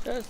Just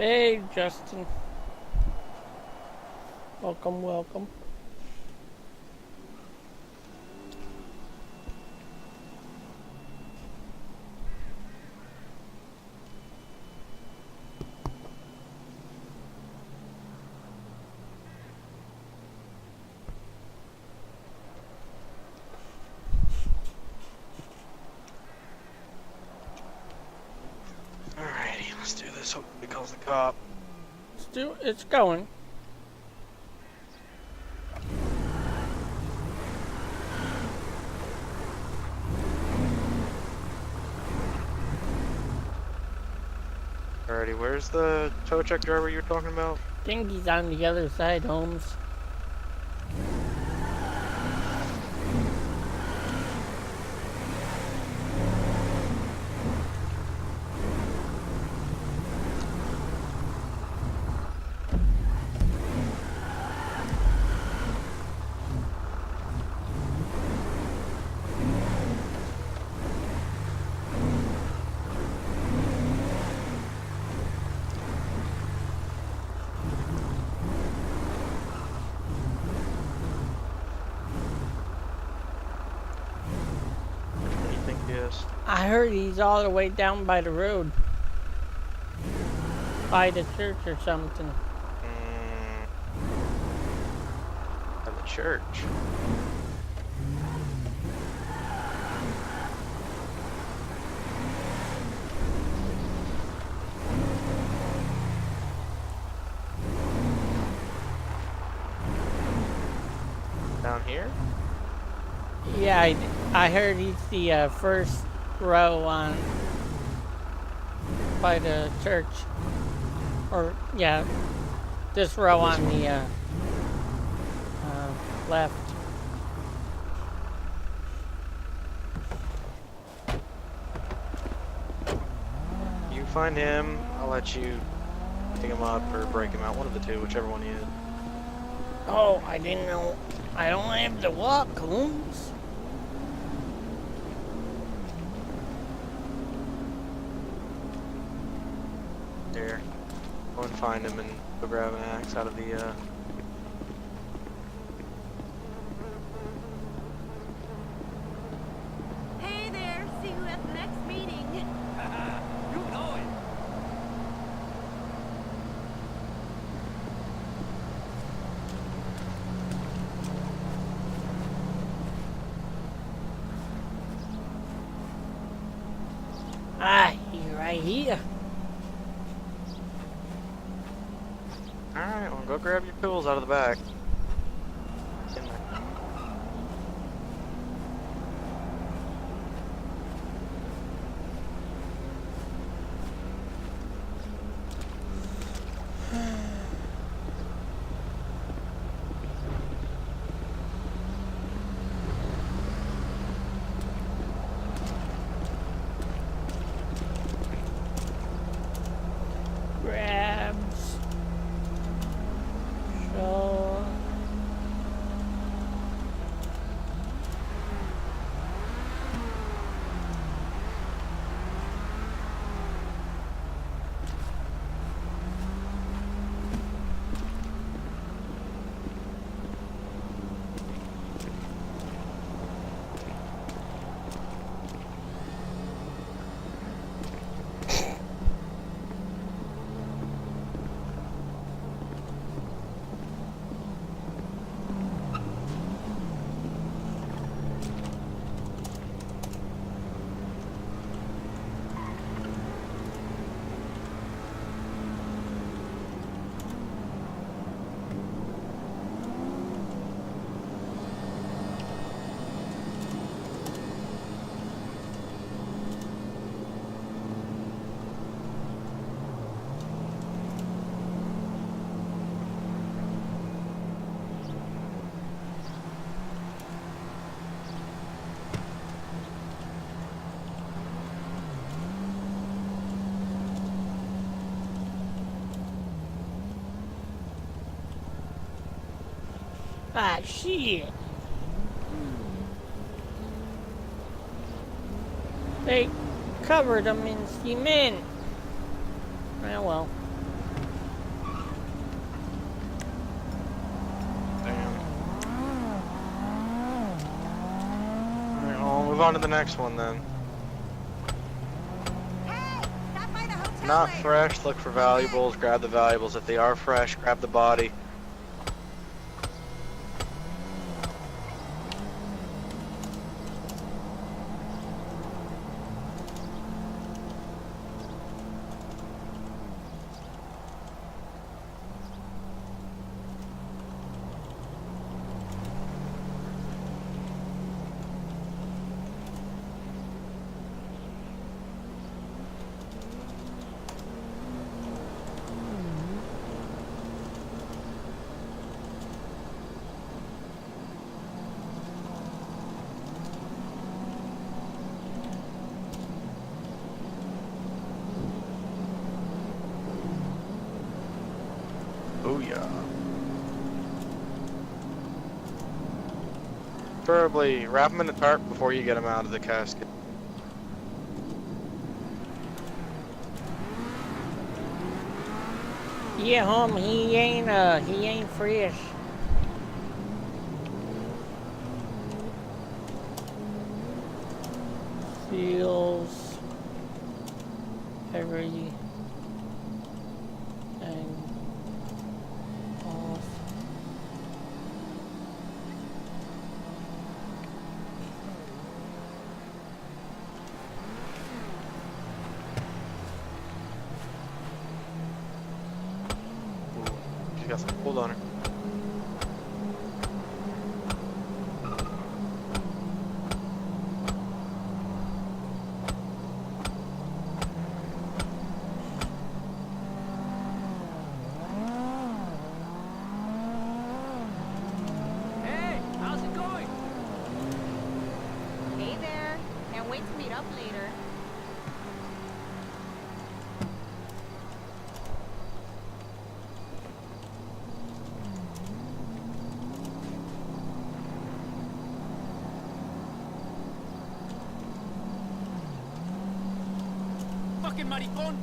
hey, Justin. Welcome, welcome. Alrighty, let's do this. Hope he calls the cop. It's going. Alrighty, where's the tow truck driver you were talking about? I think he's on the other side, Holmes. I heard he's all the way down by the road. By the church or something. By the church. Down here? Yeah, I heard he's the first row on by the church, or yeah, this row on the left. You find him, I'll let you pick him up or break him out, one of the two, whichever one he is. Oh, I didn't know. I don't have to walk, Holmes. There. Go and find him and go grab an axe out of the, Hey there, see you at the next meeting. You know it. right here. Alright, well, go grab your tools out of the back. In there. Grabs. Show. Ah, shit. They covered them in cement. Oh well. Damn. Alright, well, we'll move on to the next one then. Hey, stop by the hotel Not later. fresh, look for valuables, grab the valuables. If they are fresh, grab the body. Booyah. Preferably wrap them in a tarp before you get them out of the casket. Yeah, he ain't fresh. Feels every and off. She got some hold on her. Hey, how's it going? Hey there. Can't wait to meet up later. Fucking maricón.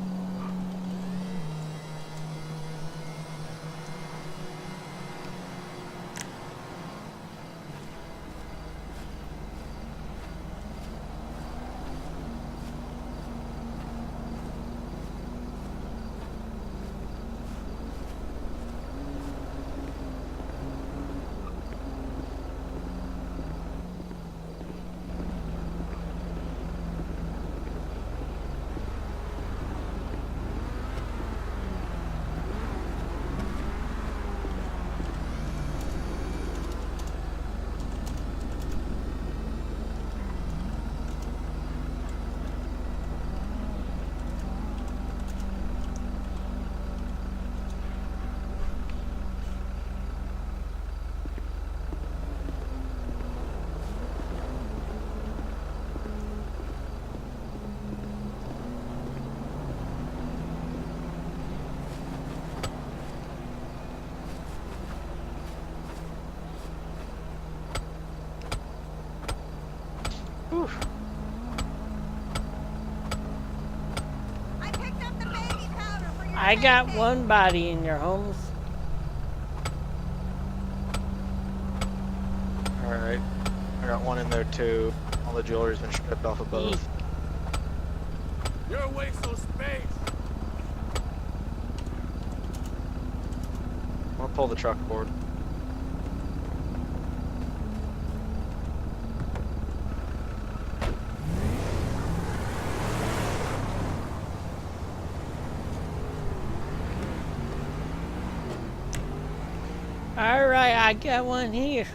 I got one body in your homes. Alright. I got one in there too. All the jewelry's been stripped off of both. You're a waste of space. I'll pull the truck forward. Alright, I got one here.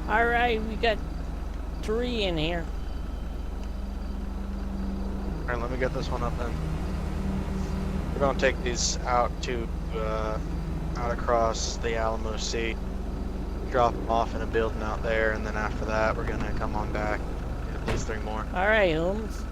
Alright, we got 3 in here. Alright, let me get this one up then. We're gonna take these out to, out across the Alamo Sea. Drop them off in a building out there, and then after that, we're gonna come on back. Get these 3 more. Alright, Holmes.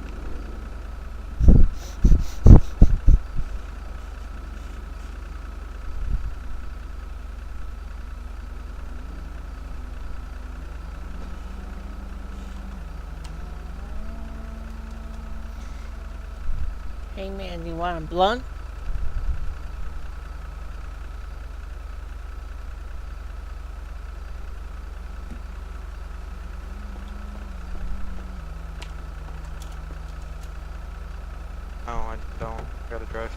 Hey man, you want a blunt? No, I don't. I gotta drive.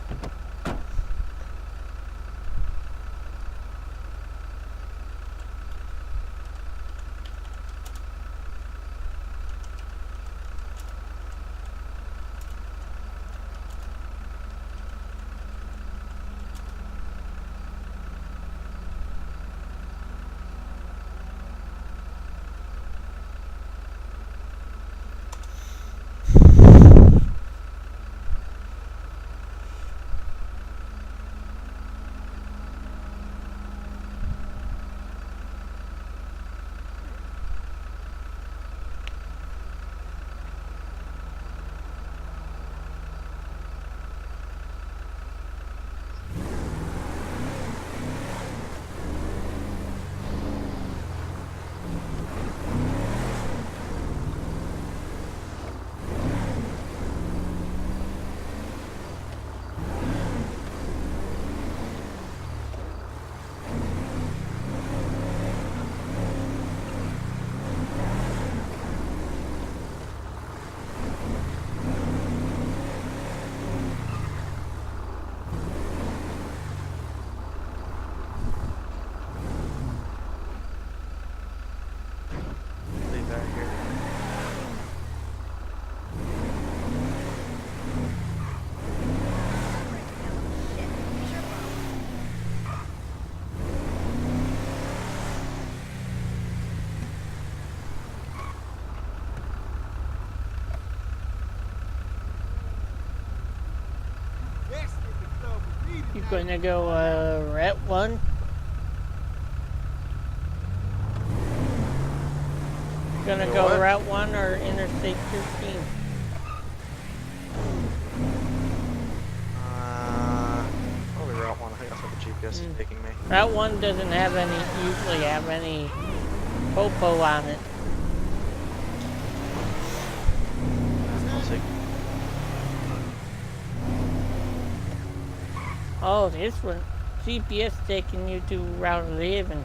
Leave that here. You gonna go Route 1? Gonna Go go what? Route 1 or Interstate 15? Probably Route 1. I think that's where the GPS is taking me. Route 1 doesn't have usually have any popo on it. I'll see. Oh, this one. GPS taking you to Route 11.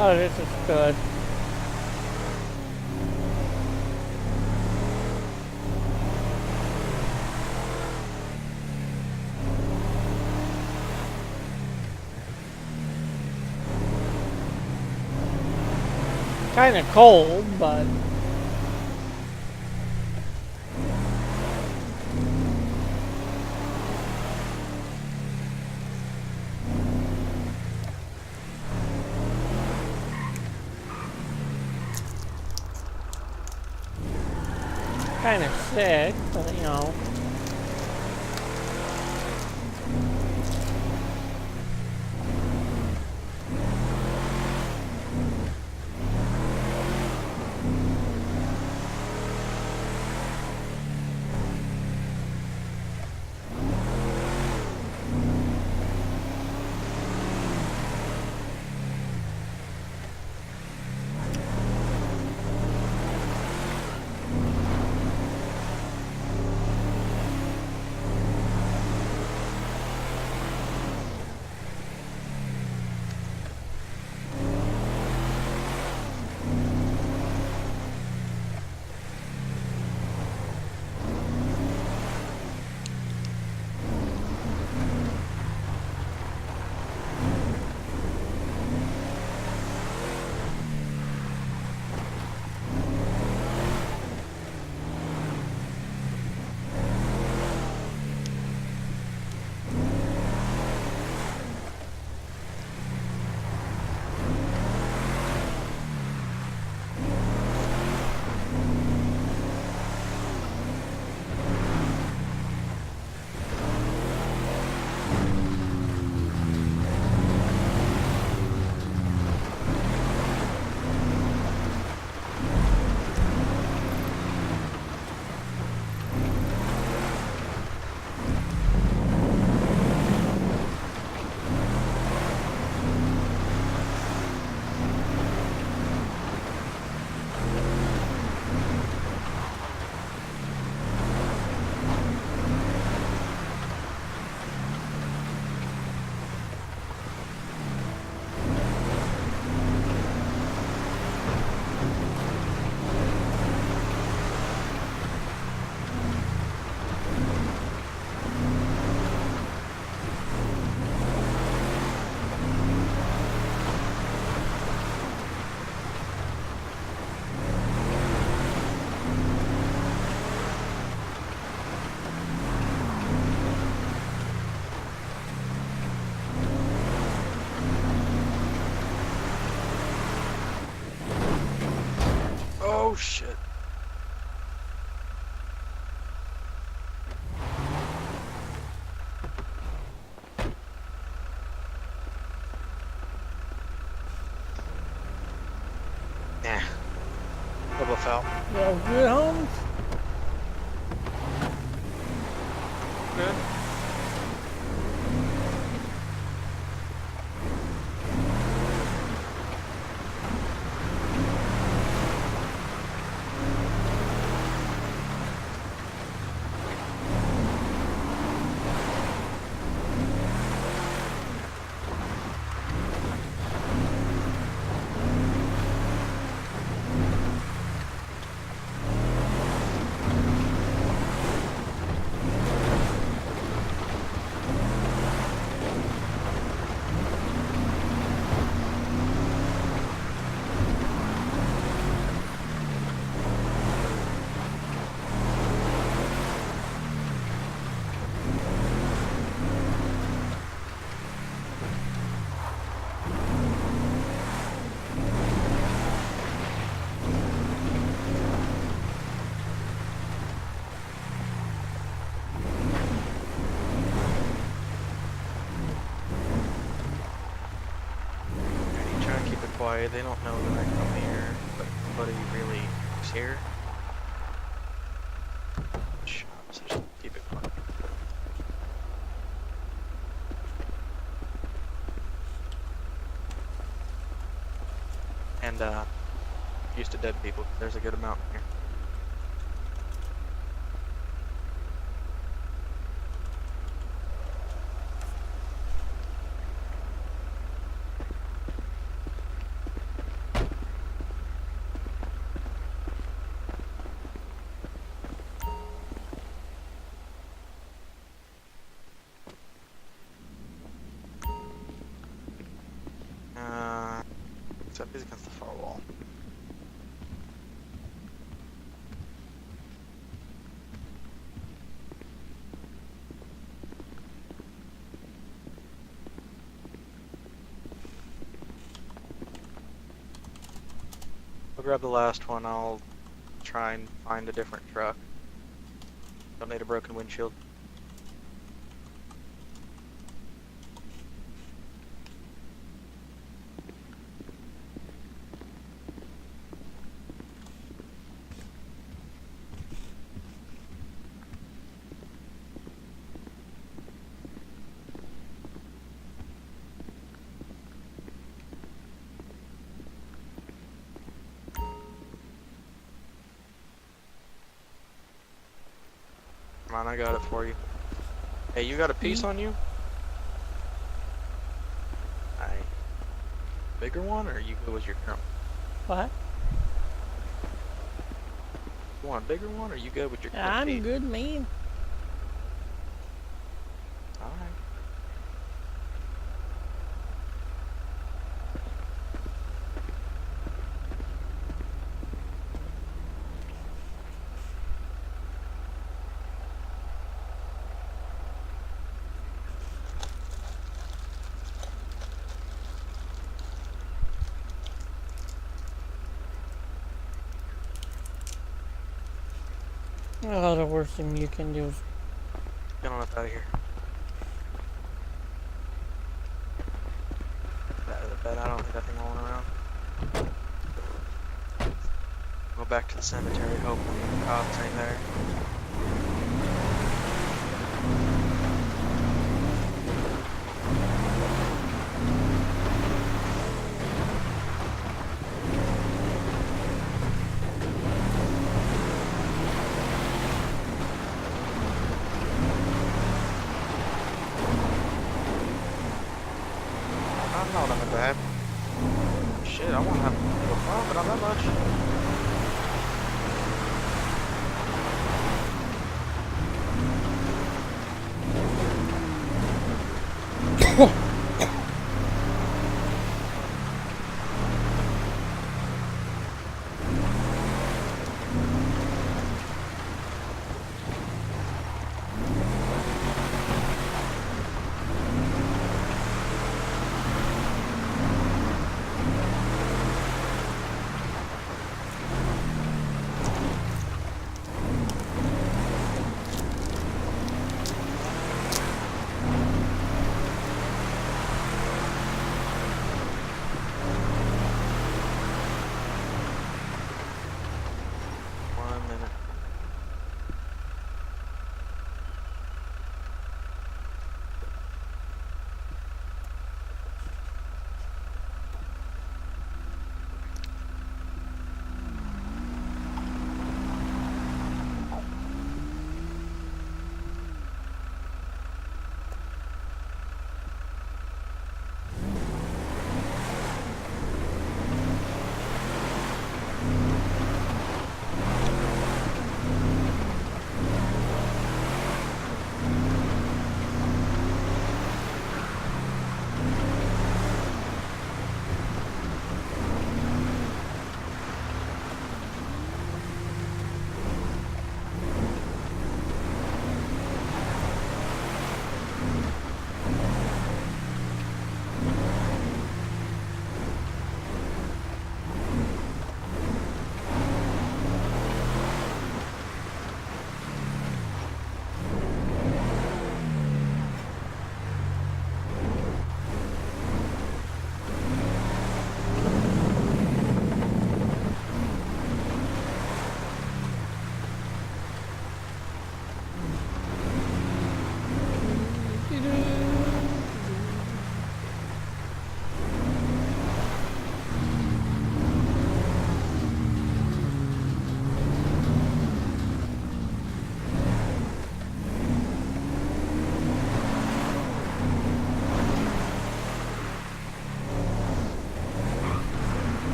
Oh, this is good. Kind of cold, but kind of sick, but you know. Oh shit. Nah. Double foul. You all good, Holmes? Good. Quiet. They don't know that I come here, but nobody really is here. Shh, so just keep it quiet. And used to dead people. There's a good amount here. firewall. I'll grab the last one. I'll try and find a different truck. Don't need a broken windshield. Come on, I got it for you. Hey, you got a piece on you? Aye. Bigger one, or you go with your current? What? You want a bigger one, or you go with your current I'm piece? good, man. Alright. Oh, the worst thing you can do is Get on up out of here. Out of the bed, I don't think that thing rolling around. Go back to the cemetery, hopefully the cops ain't there. I'm not that bad. Shit, I want to have a little fun, but not that much.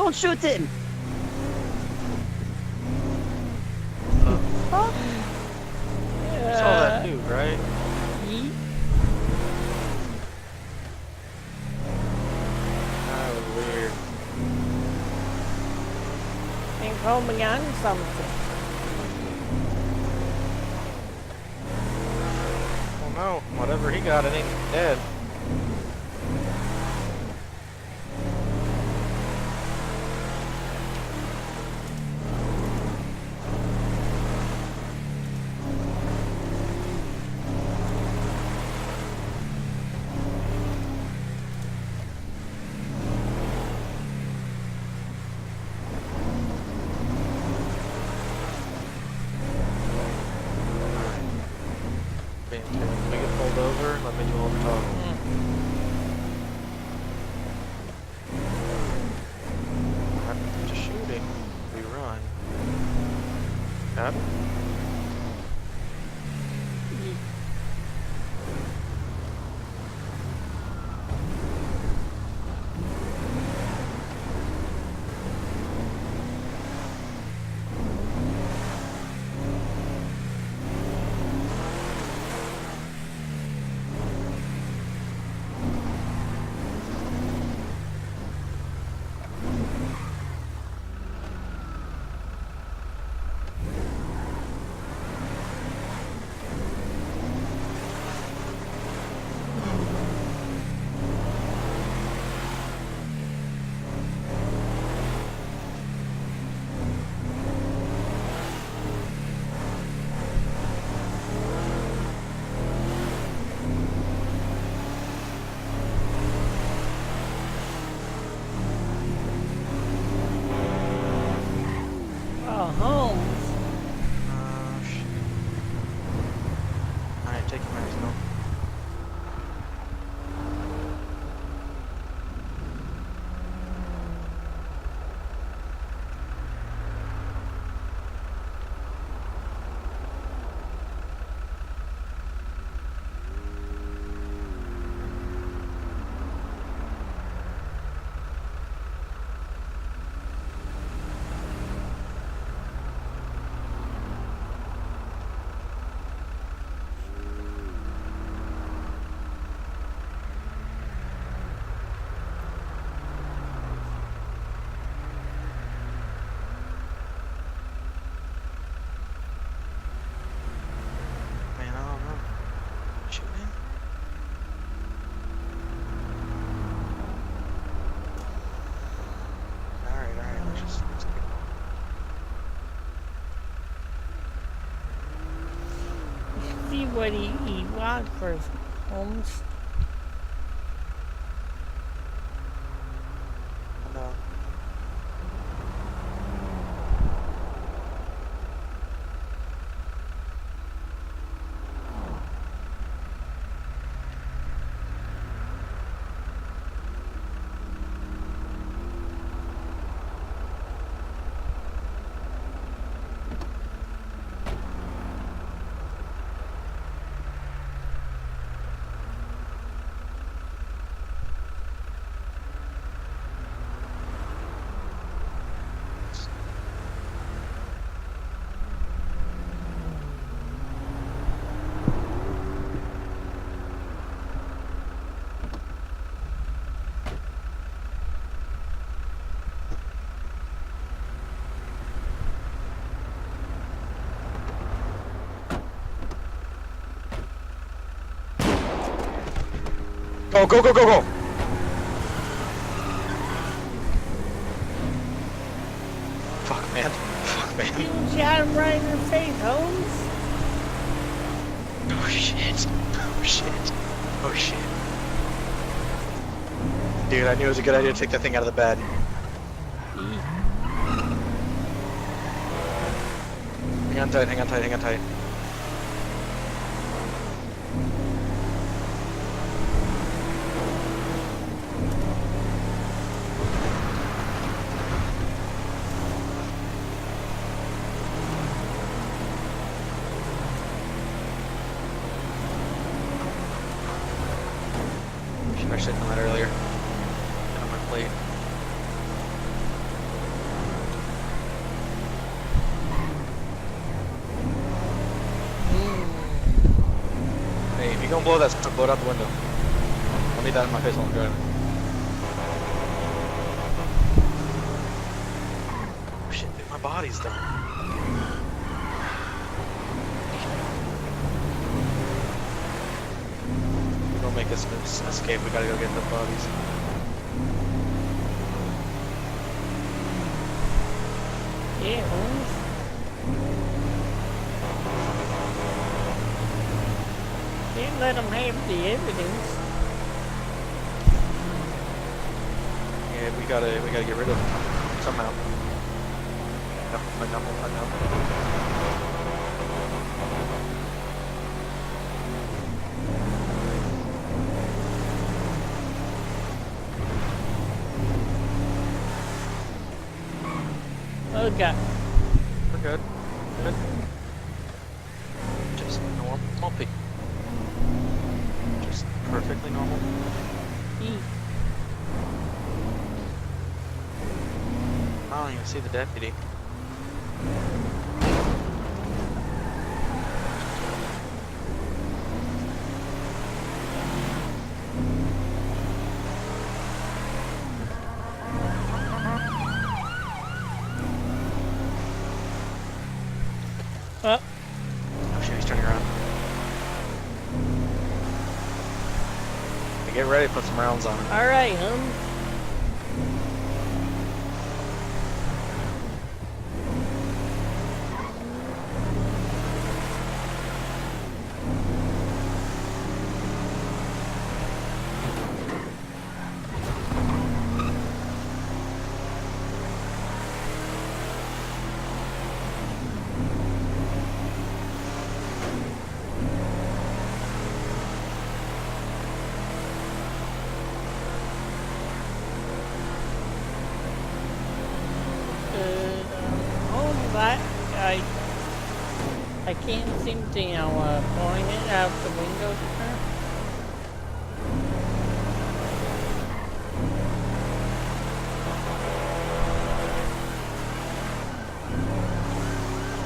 Don't shoot him! You saw that dude, right? Yeet. That was weird. Think homing on something. Well, no. Whatever he got, it ain't dead. Can we get pulled over? Let me do all the talking. Not just shooting. We run. Got it? Oh, Holmes. Shit. Alright, take your medicine. Man, I don't know. Shooting? Alright, let's keep going. See what he wants first, Holmes. No. Go, go, go, go, go! Fuck, man. Fuck, man. You shot him right in the face, Holmes. Oh, shit. Oh, shit. Oh, shit. Dude, I knew it was a good idea to take that thing out of the bed. Hang on tight, hang on tight, hang on tight. I should have done that earlier. Get on my plate. blow that stuff, blow it out the window. I'll need that in my face while I'm driving. Oh shit, dude, my body's done. We're gonna make this escape, we gotta go get the bodies. Yeah, Holmes. Can't let them have the evidence. Yeah, we gotta get rid of them somehow. I know. Oh God. We're good. Good. Just normal people. Just perfectly normal. Eek. I don't even see the deputy. Oh, Oh shit, he's turning around. Hey, get ready to put some rounds on it. all right, Holmes. Holmes, I can't seem to, point it out the window to her.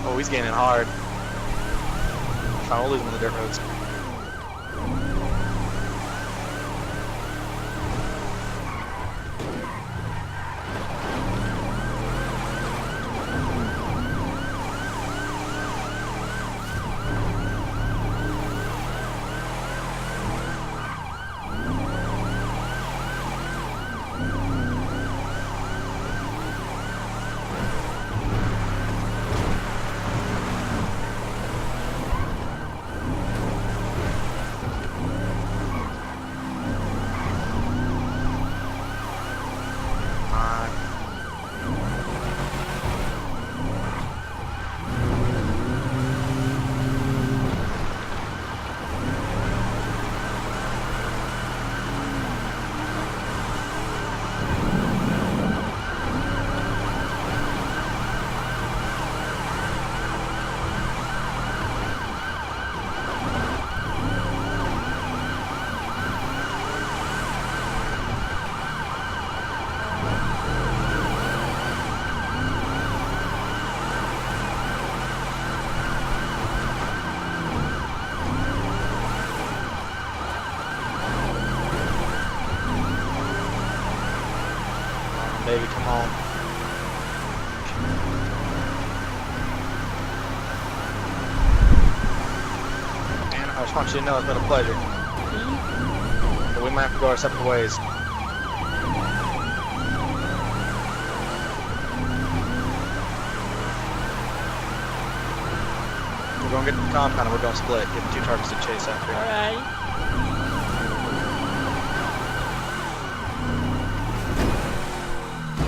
Oh, he's gaining hard. Trying to lose him on the dirt roads. Baby, come on. Man, I just want you to know it's been a pleasure. But we might have to go our separate ways. We're going to get to the compound and we're going to split. Get 2 targets to chase after. All right.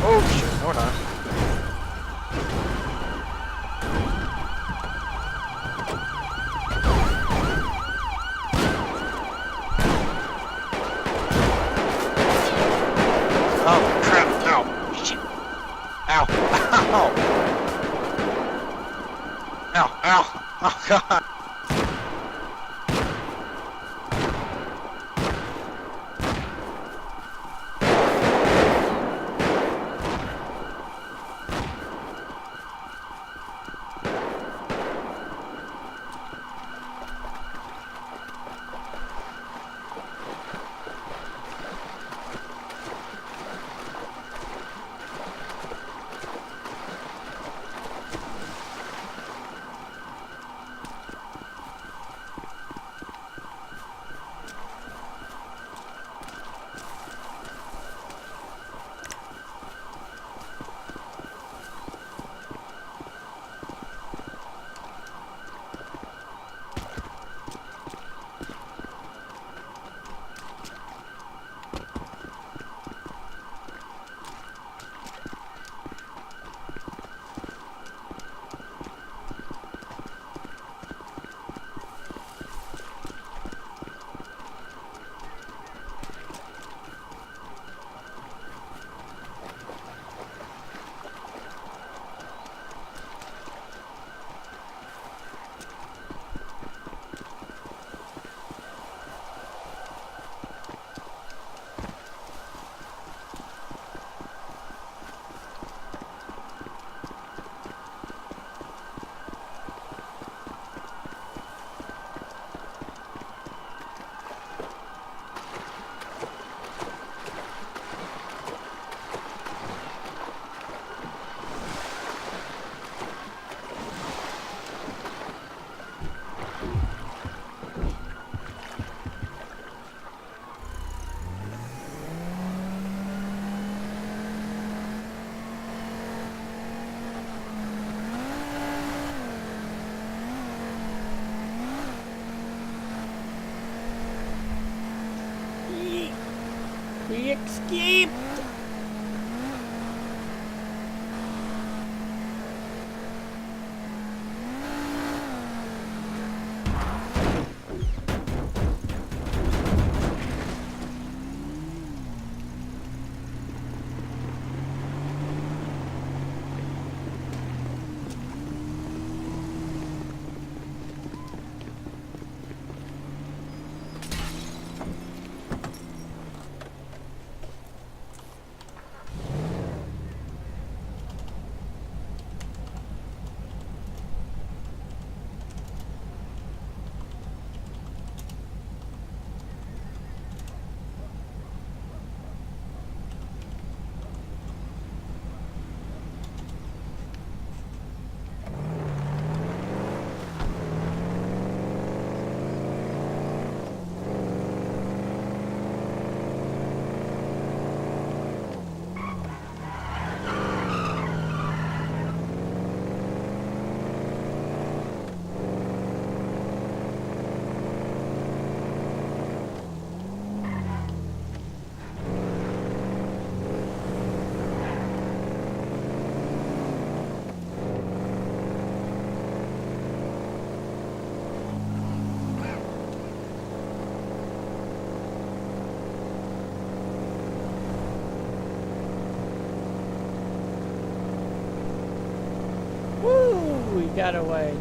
Oh shit, no we're not. Oh crap, ow, shit. Ow, ow. Ow, ow, oh god. We escaped! Woo! We got away.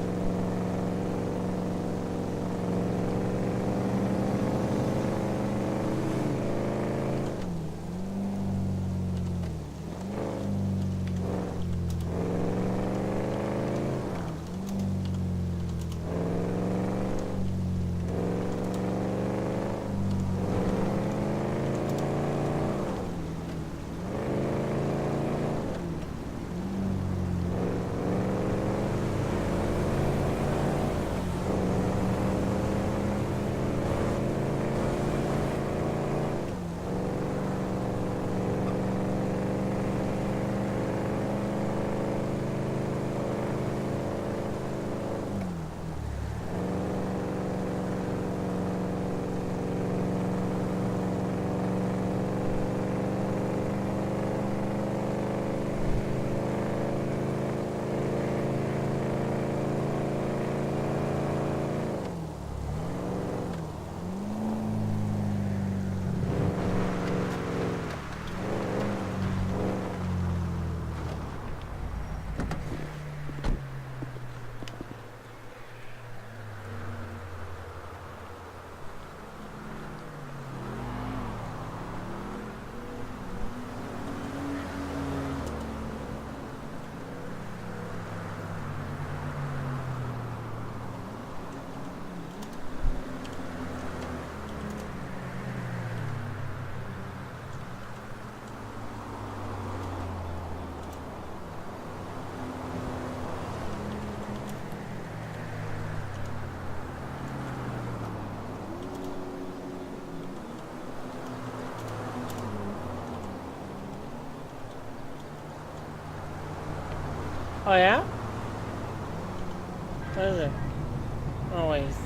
Oh yeah? What is it? Always.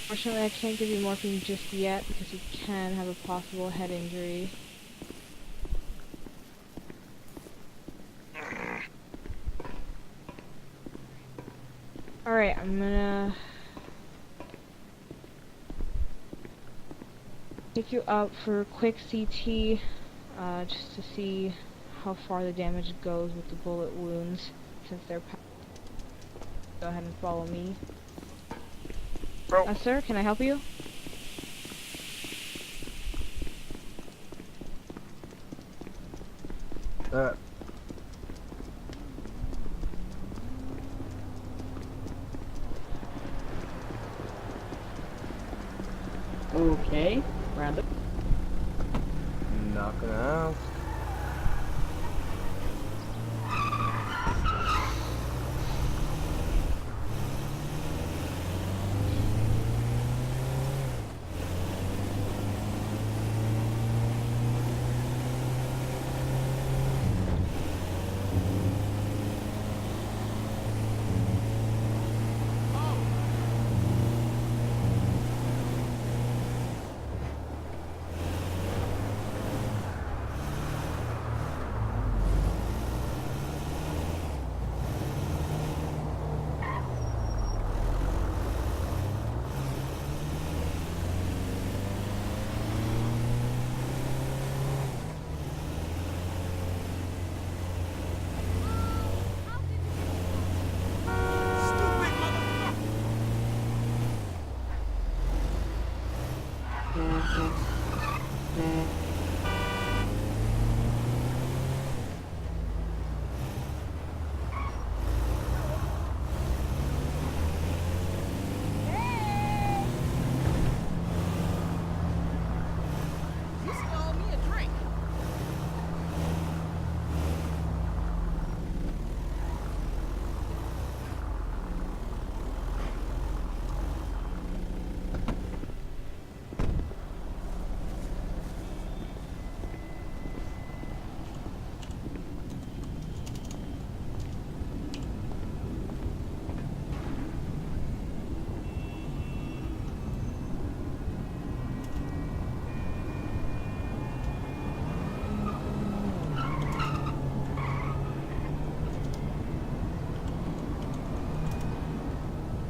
Fortunately, I can't give you morphine just yet because you can have a possible head injury. Alright, I'm gonna take you up for a quick CT, just to see how far the damage goes with the bullet wounds, since they're go ahead and follow me. Bro. Sir, can I help you? Okay, random. Not gonna ask. Stupid motherfucker! You stole me a drink.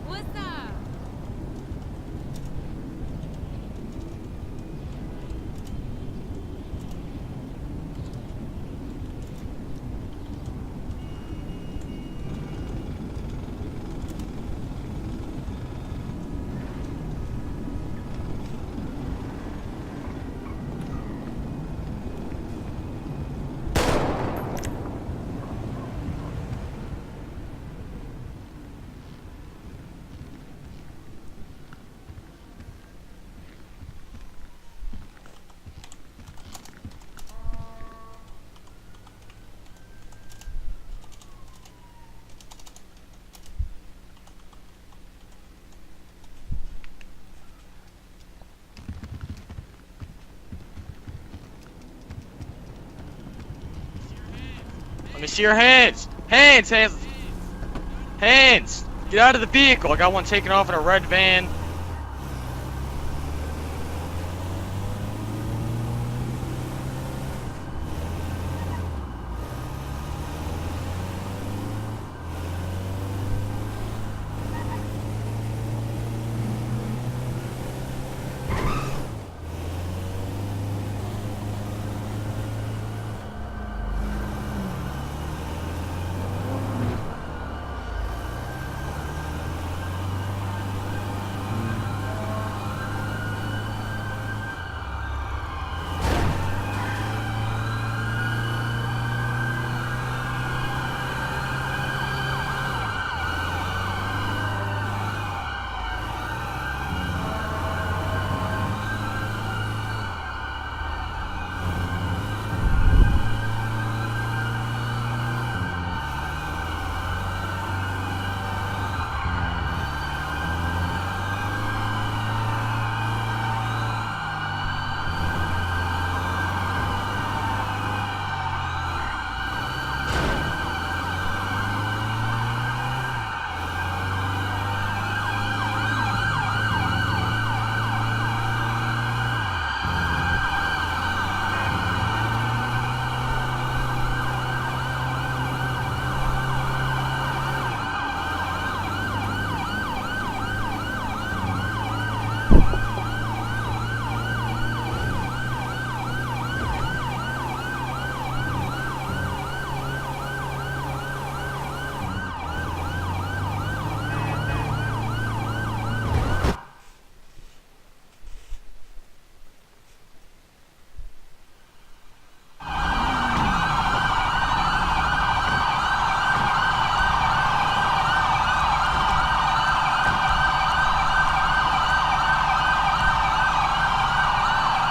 What's up? Let me see your hands! Hands! Hands! Hands! Get out of the vehicle! I got one taken off in a red van.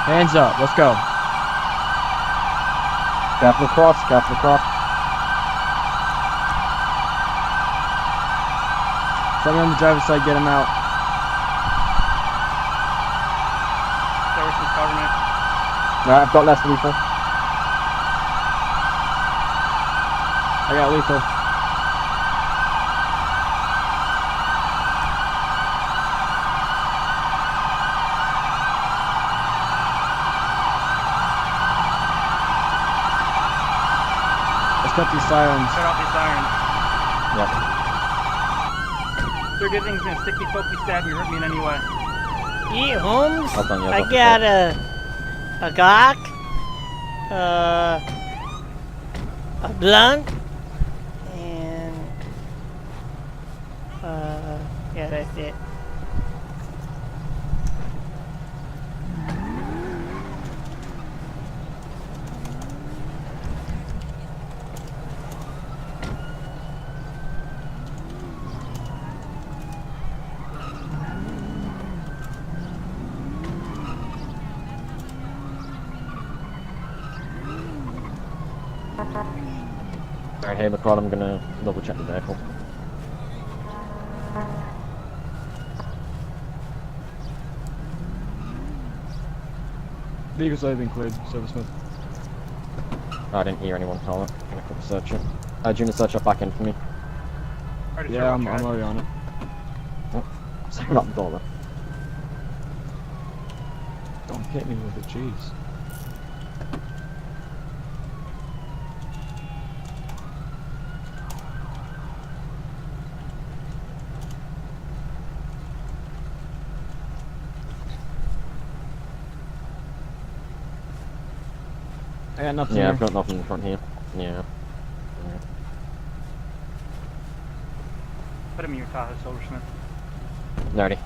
Hands up, let's go. Careful across, careful across. Somebody on the driver's side, get him out. Services government. Alright, I've got less lethal. I got lethal. Let's cut these sirens. Shut off these sirens. Yep. Sir, good thing's gonna sticky pokey stab you, hurt me in any way. Yeah, Holmes. Hold on, yeah, I that's got a Glock, a blunt, and yeah, that's it. Alright, hey McCall, I'm gonna double check the vehicle. Vehicle's already been cleared, Silversmith. I didn't hear anyone call it. I'm gonna quick search it. Do you want to search up back in for me? Already Yeah, I'm already on it. Second up the door though. Don't hit me with it, jeez. I got nothing Yeah, here. I've got nothing in front here. Yeah. Put him in your Tahoe, Silversmith. Nerdy.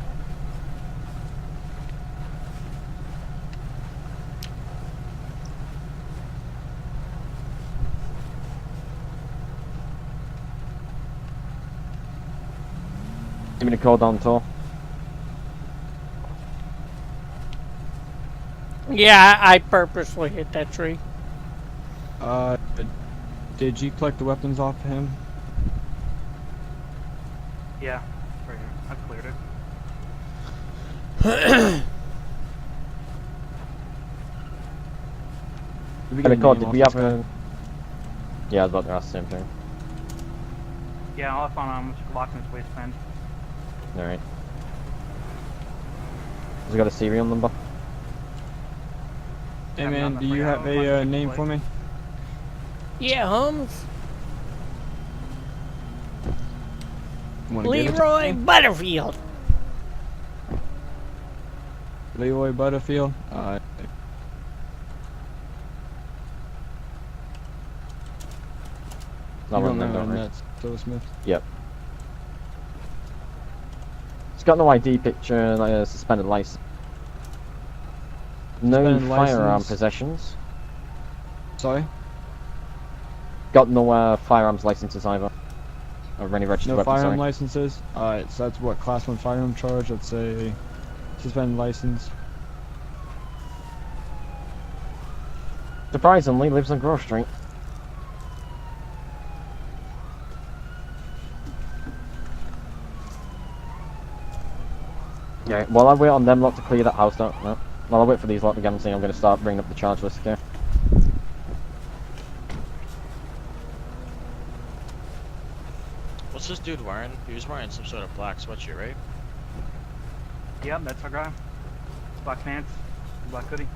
Give me the call down tour. Yeah, I purposely hit that tree. Did you collect the weapons off of him? Yeah, right here. I've cleared it. Did we Hey, get a McCall, name did off we this have guy? a... Yeah, I was about to ask the same thing. Yeah, I'll find how much Glock in his waistband. Alright. Has he got a serial number? Hey Have man, nothing do for you you. have a name for me? Yeah, Holmes. Wanna give it to Leroy me? Butterfield. Leroy Butterfield. That You one don't then, remember don't we? that, Silversmith? Yep. It's got no ID picture, like a suspended license. No Suspended firearm license. possessions. Sorry? Got no firearms licenses either. Or any registered No weapons, firearm sorry. licenses? Alright, so that's what, class 1 firearm charge? Let's say suspended license. Surprisingly, lives on Grove Street. Yeah, while I wait on them lot to clear that house down, no. While I wait for these lot to get on scene, I'm going to start bringing up the charge list here. What's this dude wearing? He was wearing some sort of black sweatshirt, right? Yep, that's our guy. Black pants, black hoodie.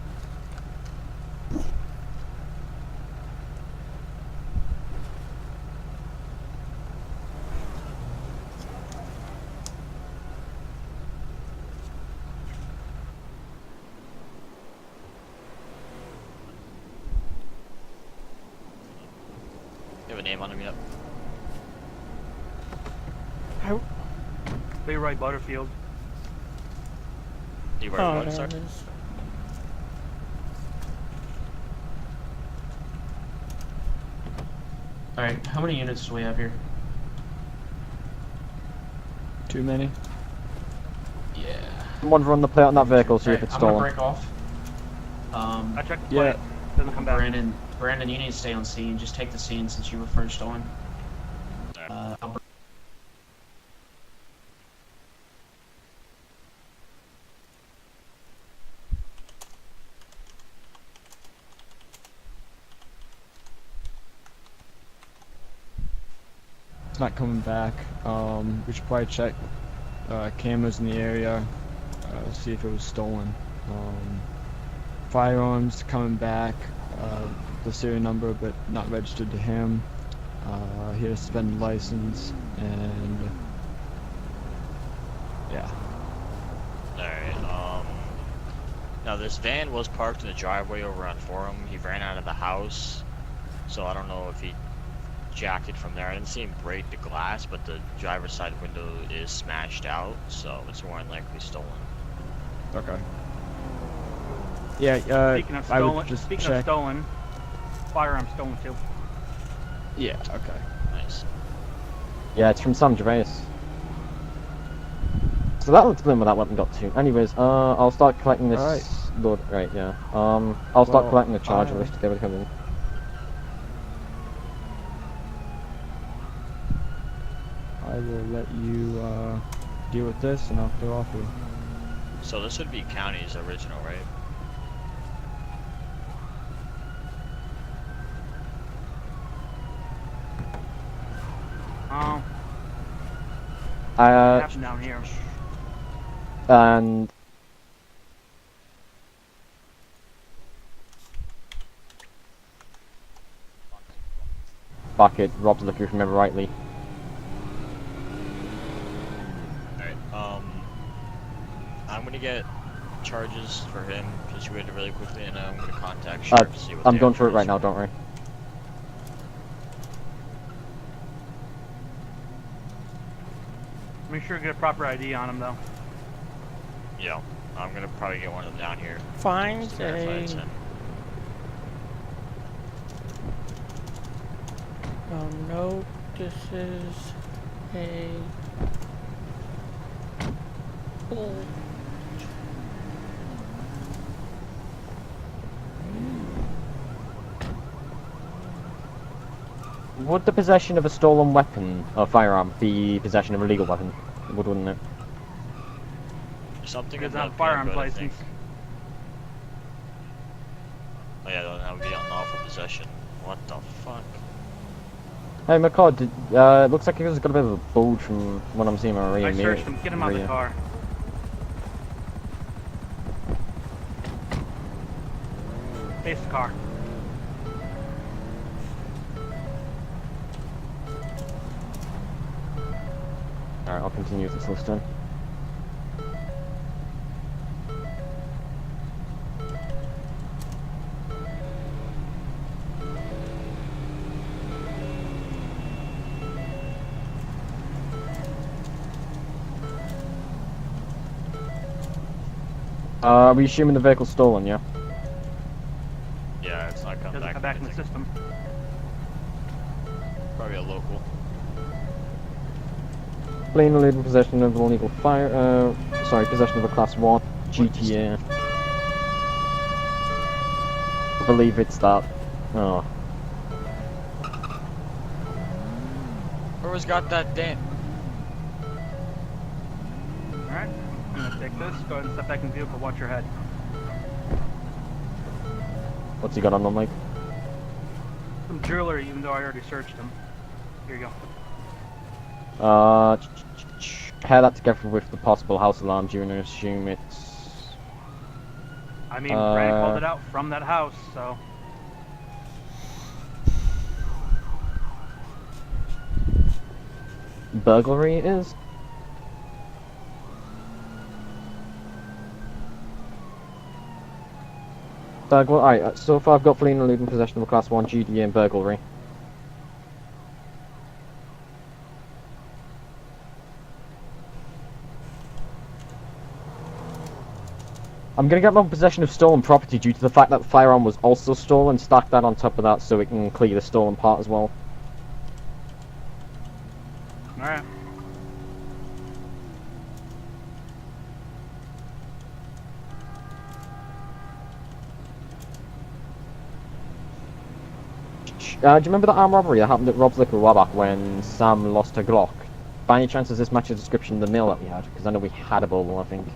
You have a name on him yet? Leroy Butterfield. Do you wear Oh, what, there sir? it is. Alright, how many units do we have here? Too many? Yeah. Someone run the plate on that vehicle, see if Alright, it's I'm gonna stolen. break off. I checked the Yeah. plate. Doesn't come back. Brandon, you need to stay on scene. Just take the scene since you were first on. I'll It's not coming back. We should probably check cameras in the area, see if it was stolen. Firearms coming back, the serial number but not registered to him. He had a suspended license, and yeah. Alright, now this van was parked in the driveway over on Forum. He ran out of the house, so I don't know if he jacked it from there. I didn't see him break the glass, but the driver's side window is smashed out, so it's more than likely stolen. Okay. Yeah, Speaking of I stolen, would just check. Firearm stolen too. Yeah, okay. Nice. Yeah, it's from San Gervais. So that'll explain where that weapon got to. Anyways, I'll start collecting this. Alright. Load. Right, yeah. I'll start Well, collecting the charger list to get it coming. I will let you deal with this, and I'll clear off here. So this would be county's original, right? Happened down here. And bucket robs liquor, if you remember rightly. Alright, I'm gonna get charges for him situated really quickly, and I'm gonna contact Sheriff to see what I'm they going have through it for right us. now, don't worry. Make sure you get a proper ID on him though. Yeah, I'm gonna probably get one of them down here. Find just to verify it's a. him. Oh no, this is a. Bull. Would the possession of a stolen weapon or firearm be possession of a legal weapon? It would, wouldn't it? Something Because in on that firearms vehicle, I think. license. Oh yeah, that would be unlawful possession. What the fuck? Hey, McCall, it looks like he's got a bit of a bulge from what I'm seeing on I searched him. Get him out of the car. Face the car. Alright, I'll continue with this list then. Are we assuming the vehicle's stolen, yeah? Yeah, it's not coming Doesn't come back in the system. Probably a local. Plain illegal possession of an illegal possession of a class 1 GTA. I believe it's that. Oh. Whoever's got that damn. Alright. I'm gonna take this. Go ahead and step back in the vehicle. Watch your head. What's he got on, Mike? Some jewelry, even though I already searched him. Here you go. Pair that together with the possible house alarms, you're gonna assume it's... I mean, Brandon called it out from that house, so... burglary it is? Alright, so far I've got fleeing and eluding possession of a class 1 GDA and burglary. I'm gonna get my possession of stolen property due to the fact that the firearm was also stolen, stack that on top of that so we can clear the stolen part as well. Alright. Do you remember that armed robbery that happened at Rob's Liquor a while back when Sam lost her Glock? By any chance does this match the description of the mill that we had? Because I know we had a bubble, I think.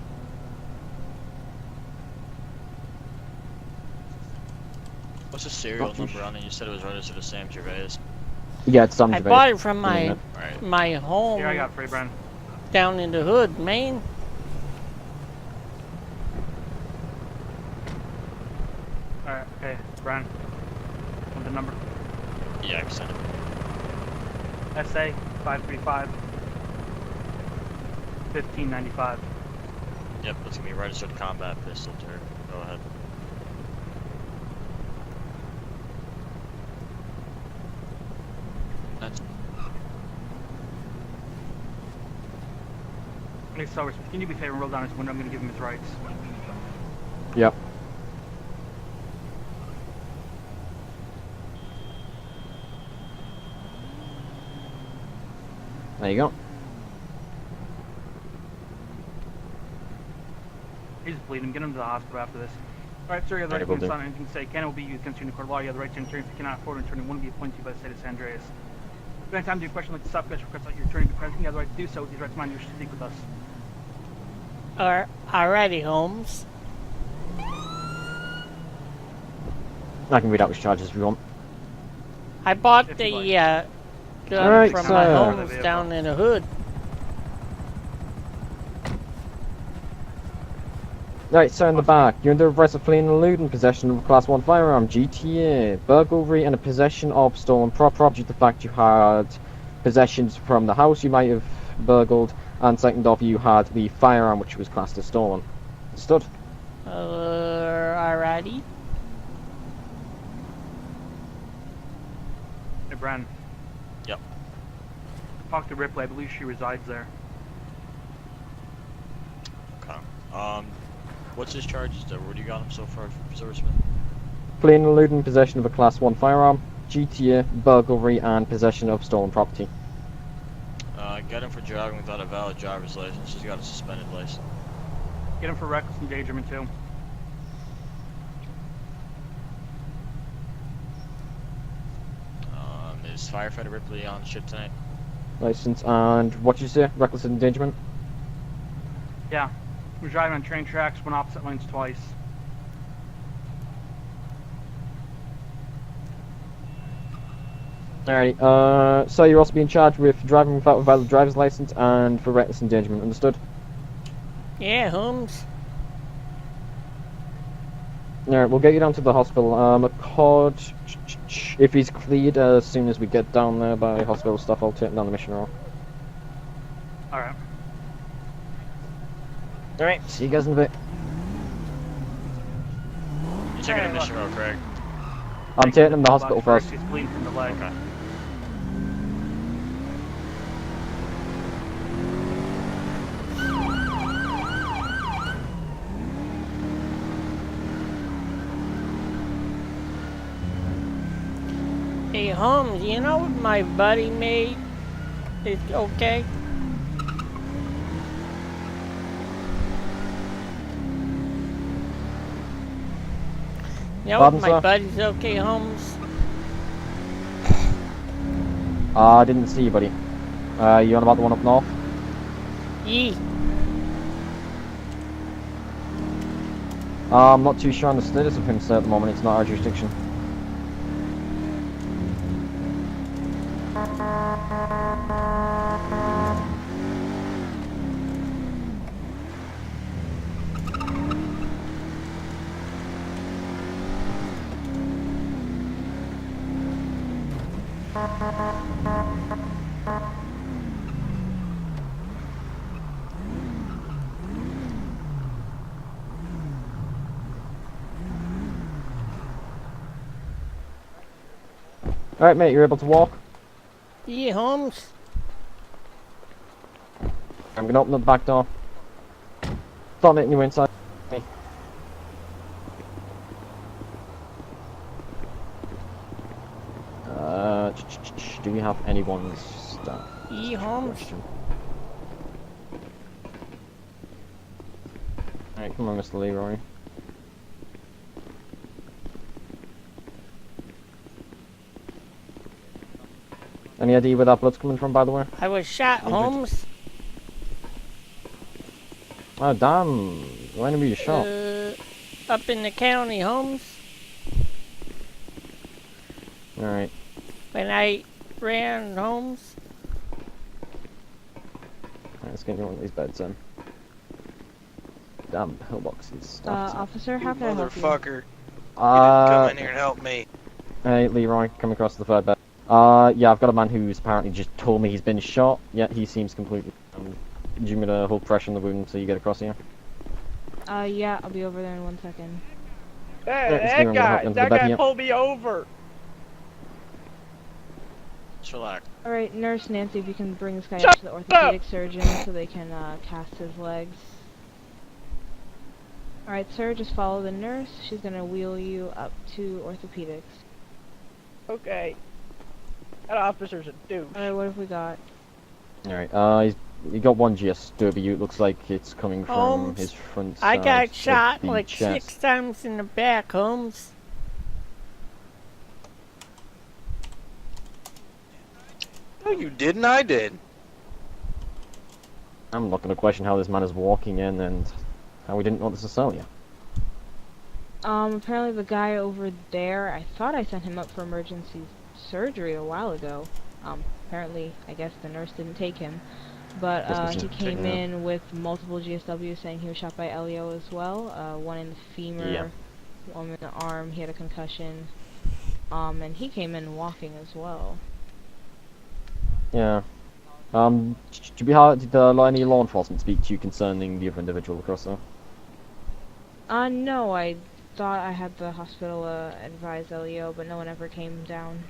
What's the serial number on it? You said it was registered to Sam Gervais. Yeah, it's Sam I Gervais. bought it from my Right. my home Here, I got free, Bren. down in the hood, Maine. Alright, okay, Bren. Want the number? Yeah, I can send it. SA 535 1595. Yep, it's gonna be registered combat pistol turret. Go ahead. That's Hey, Silver, can you do me a favor and roll down his window? I'm gonna give him his rights. Yep. There you go. He's bleeding. Get him to the hospital after this. Alright, sir, you have the right Alright, will to do. sign anything to say. Can will be used against you in the court of law. You have the right to an attorney if you cannot afford an attorney. One will be appointed to you by the state of San Andreas. If any time do you question like the stop question request that your attorney be present, you have the right to do so. With these rights in mind, you should speak with us. Alrighty, Holmes. I can read out his charges if you want. I bought If the you like. gun Alright, from so- my homes down in the hood. Right, so in the back, you're under arrest of fleeing and eluding, possession of a Class 1 firearm, GTA, burglary, and a possession of stolen property due to the fact you had possessions from the house you might have burgled, and second off, you had the firearm which was classed as stolen. Understood? Alrighty. Hey, Bren. Yep. Talk to Ripley. I believe she resides there. okay. What's his charges there? What do you got him so far, Silversmith? Fleeing and eluding, possession of a Class 1 firearm, GTA, burglary, and possession of stolen property. Get him for driving without a valid driver's license. He's got a suspended license. Get him for reckless endangerment, too. Is Firefighter Ripley on shift tonight? License, and what you say? Reckless endangerment? Yeah. We're driving on train tracks, went opposite lanes twice. Alrighty, so you're also being charged with driving without a valid driver's license and for reckless endangerment, understood? Yeah, Holmes. Alright, we'll get you down to the hospital. Accord, if he's cleared as soon as we get down there by hospital stuff, I'll take him down the mission roll. Alright. Alright, see you guys in a bit. You're taking a mission road, Craig. I'm taking him to the hospital first. He's bleeding from the leg. Okay. Hey, Holmes, you know what my buddy made is okay? You know Pardon, what my sir? buddy's okay, Holmes? I didn't see you, buddy. You on about the one up north? Yee. I'm not too sure on the status of him, sir, at the moment. It's not our jurisdiction. Alright, mate, you're able to walk? Yee, Holmes. I'm gonna open up the back door. Start making you inside. Me. Do we have anyone's stuff? Yee, Holmes. Alright, come on, Mr. Leroy. Any idea where that blood's coming from, by the way? I was shot, Injured. Holmes. Oh, damn. When were you shot? Up in the county, Holmes. Alright. When I ran, Holmes. Alright, let's get you one of these beds then. Damn, pillboxes. Officer, how You can I help you? motherfucker. You didn't come in here and help me. Hey, Leroy, come across to the third bed. Yeah, I've got a man who's apparently just told me he's been shot. Yeah, he seems completely... do you want me to hold pressure on the wound so you get across here? Yeah, I'll be over there in 1 second. Hey, that guy pulled me over. Just relax. Alright, Nurse Nancy, if you can bring this guy up to the orthopedic surgeon so they can cast his legs. Alright, sir, just follow the nurse. She's gonna wheel you up to orthopedics. Okay. That officer's a douche. Alright, what have we got? Alright, he got one GSW. It looks like it's coming from Holmes, his front I side. got of shot the like chest. 6 times in the back, Holmes. No, you didn't. I did. I'm not going to question how this man is walking in and how we didn't notice this earlier. Apparently the guy over there, I thought I sent him up for emergency surgery a while ago. Apparently, I guess the nurse didn't take him. But, he came in with multiple GSWs saying he was shot by Elio as well. One in the femur, one in the arm, he had a concussion. And he came in walking as well. Yeah. Did any law enforcement speak to you concerning the other individual across there? No, I thought I had the hospital, advise Elio, but no one ever came down.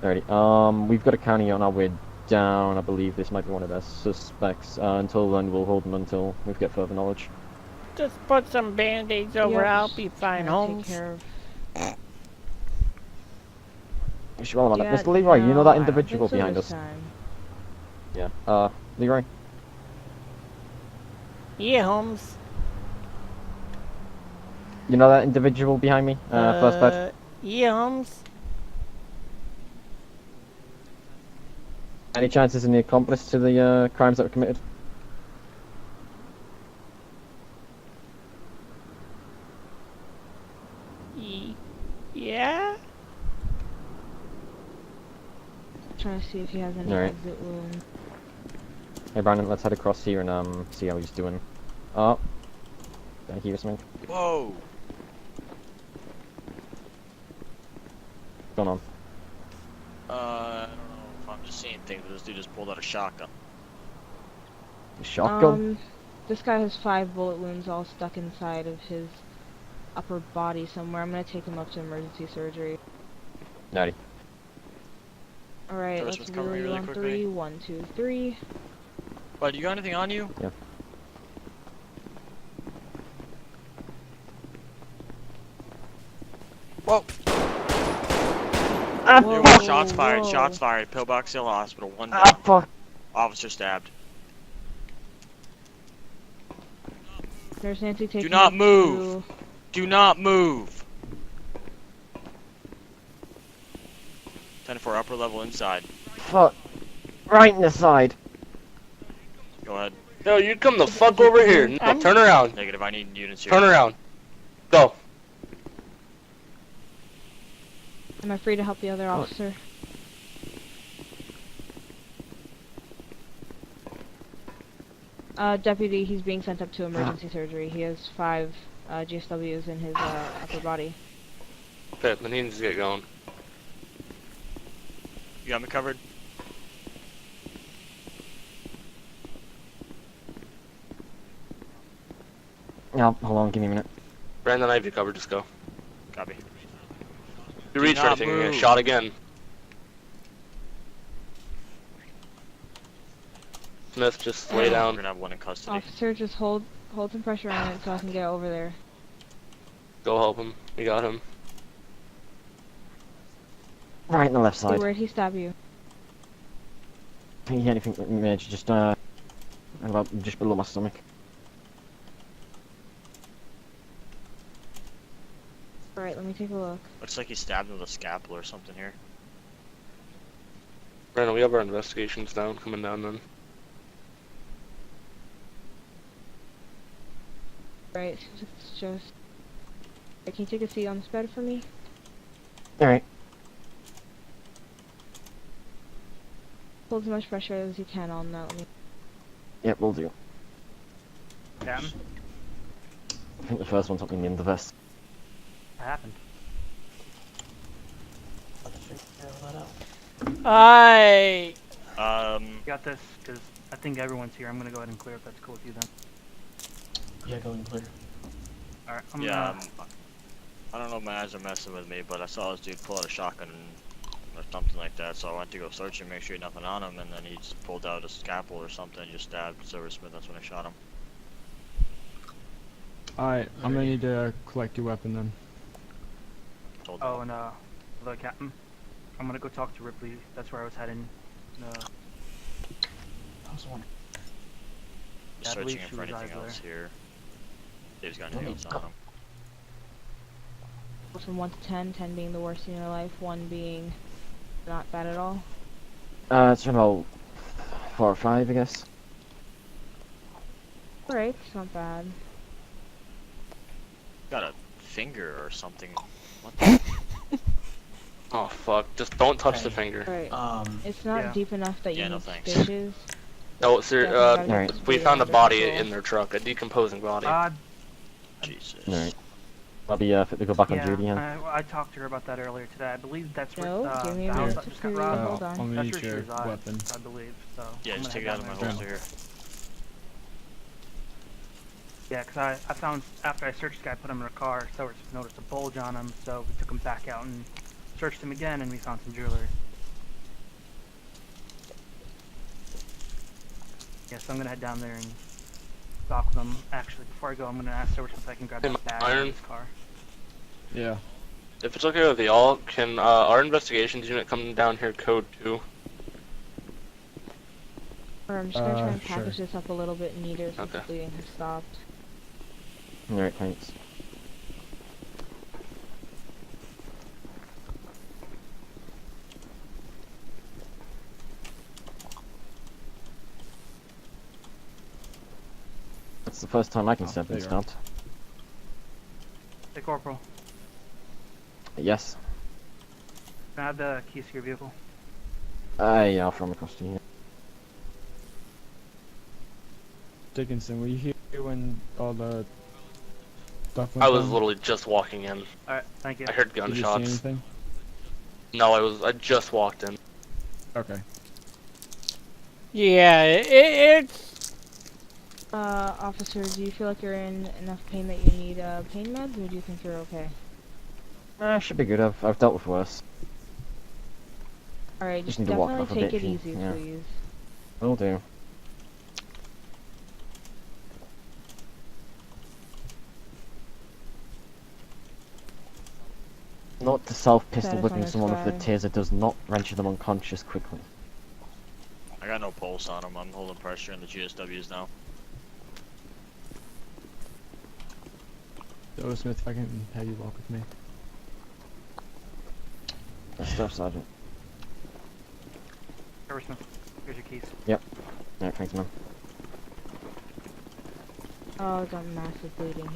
Alrighty, we've got a county on our way down. I believe this might be one of their suspects. Until then, we'll hold them until we get further knowledge. Just put some band-aids over, Yep, I'll be fine, Holmes. Take care of... Sure about that. Yeah, Mr. Leroy, you know no, that I don't individual think so behind this us? time. Yeah. Leroy? Yeah, Holmes. You know that individual behind me? First bed? Yeah, Holmes. Any chances in the accomplice to the crimes that were committed? Yeah? Trying to see if he has any Alright. exit wounds. Hey Brandon, let's head across here and see how he's doing. Oh. Did I hear something? Whoa! What's going on? I don't know if I'm just seeing things, but this dude just pulled out a shotgun. A shotgun? This guy has 5 bullet wounds all stuck inside of his upper body somewhere. I'm gonna take him up to emergency surgery. Naughty. Alright, First let's one's covering wheel you really on quickly. 3. 1, 2, 3. Bud, you got anything on you? Yeah. Whoa. Whoa, Shots fired, whoa. shots fired. Pillbox Hill Hospital, one down. Ah, fuck. Officer stabbed. Nurse Nancy, take Do him not up move. to- Do not move! 10-4 upper level inside. Fuck. Right in the side. Go ahead. No, you come the fuck over here. No, turn around. Negative, I need units here. Turn around. Go. Am I free to help the other officer? Deputy, he's being sent up to emergency surgery. He has 5 GSWs in his upper body. Okay, then he needs to get going. You got me covered? Yeah, hold on, give me a minute. Brandon, I have you covered. Just go. Copy. If you reach for not anything, you're gonna move. get shot again. Smith, just lay We're down. gonna have one in custody. Officer, just hold some pressure on it so I can get over there. Go help him. You got him. Right in the left Hey, side. where'd he stab you? Anything major, just about just below my stomach. Alright, let me take a look. Looks like he stabbed him with a scalpel or something here. Brandon, we have our investigations down, coming down then. Right, it's just... Can you take a seat on this bed for me? Alright. Hold as much pressure as you can on that. Yep, we'll do. Captain, I think the first one took me in the vest. what happened? I You got this, because I think everyone's here. I'm gonna go ahead and clear if that's cool with you then. Yeah, go and clear. Alright, Yeah, I don't know if my eyes are messing with me, but I saw this dude pull out a shotgun or something like that, so I went to go search him, make sure he had nothing on him, and then he just pulled out a scalpel or something and just stabbed Silversmith. That's when I shot him. Alright, I'm gonna need to collect your weapon then. Told Oh, him. and hello, Captain. I'm gonna go talk to Ripley. That's where I was heading. I was wondering. I Searching believe him she for was anything either else here. Dave's got Oh, any notes on him. From 1 to 10, 10 being the worst in your life, 1 being not bad at all. It's about 4 or 5, I guess. Alright, it's not bad. Got a finger or something. What the? Oh fuck! Just don't touch the Okay. finger. Right. It's not Yeah. deep enough that Yeah, you no need thanks. stitches. No, sir. Definitely gotta get Alright. this We bleeding found a under body control. in their truck, a decomposing body. Jesus. Alright. I'll be fit to go back on duty Yeah, again. I talked to her about that earlier today. I believe that's where No, give me the a house minute that to just got period. robbed. Hold on. I'm gonna That's need where she your resides, weapon. I believe. So Yeah, I'm just gonna take it head out of my down there. holster here. Yeah, because I found, after I searched the guy, put him in a car, so we noticed a bulge on him, so we took him back out and searched him again, and we found some jewelry. Yeah, so I'm gonna head down there and talk with him. Actually, before I go, I'm gonna ask Silversmith if I can grab Hey, that bag out of Iron? his car. Yeah. If it's okay with y'all, can our investigations unit come down here code 2? Or I'm just gonna try and Sure. package this up a little bit neater since Okay. the bleeding has stopped. Alright, thanks. That's the first time I can step there in you are. stabbed. Hey, Corporal, Yes. can I have the keys to your vehicle? Yeah, I'll throw them across to you. Dickinson, were you here when all the stuff went I was down? literally just walking in. Alright, thank you. I heard Did you see gunshots. anything? No, I just walked in. Okay. yeah, it's Officer, do you feel like you're in enough pain that you need pain meds, or do you think you're okay? Should be good. I've dealt with worse. Alright, Just just need to walk definitely off a take bit, it easy, yeah. please. Will do. Note to self, pistol Status whipping on this someone with the guy. taser does not render them unconscious quickly. I got no pulse on him. I'm holding pressure in the GSWs now. So Smith, if I can have you walk with me. Staff Sergeant. Silversmith, here's your keys. Alright, thanks, man. Oh, I got massive bleeding.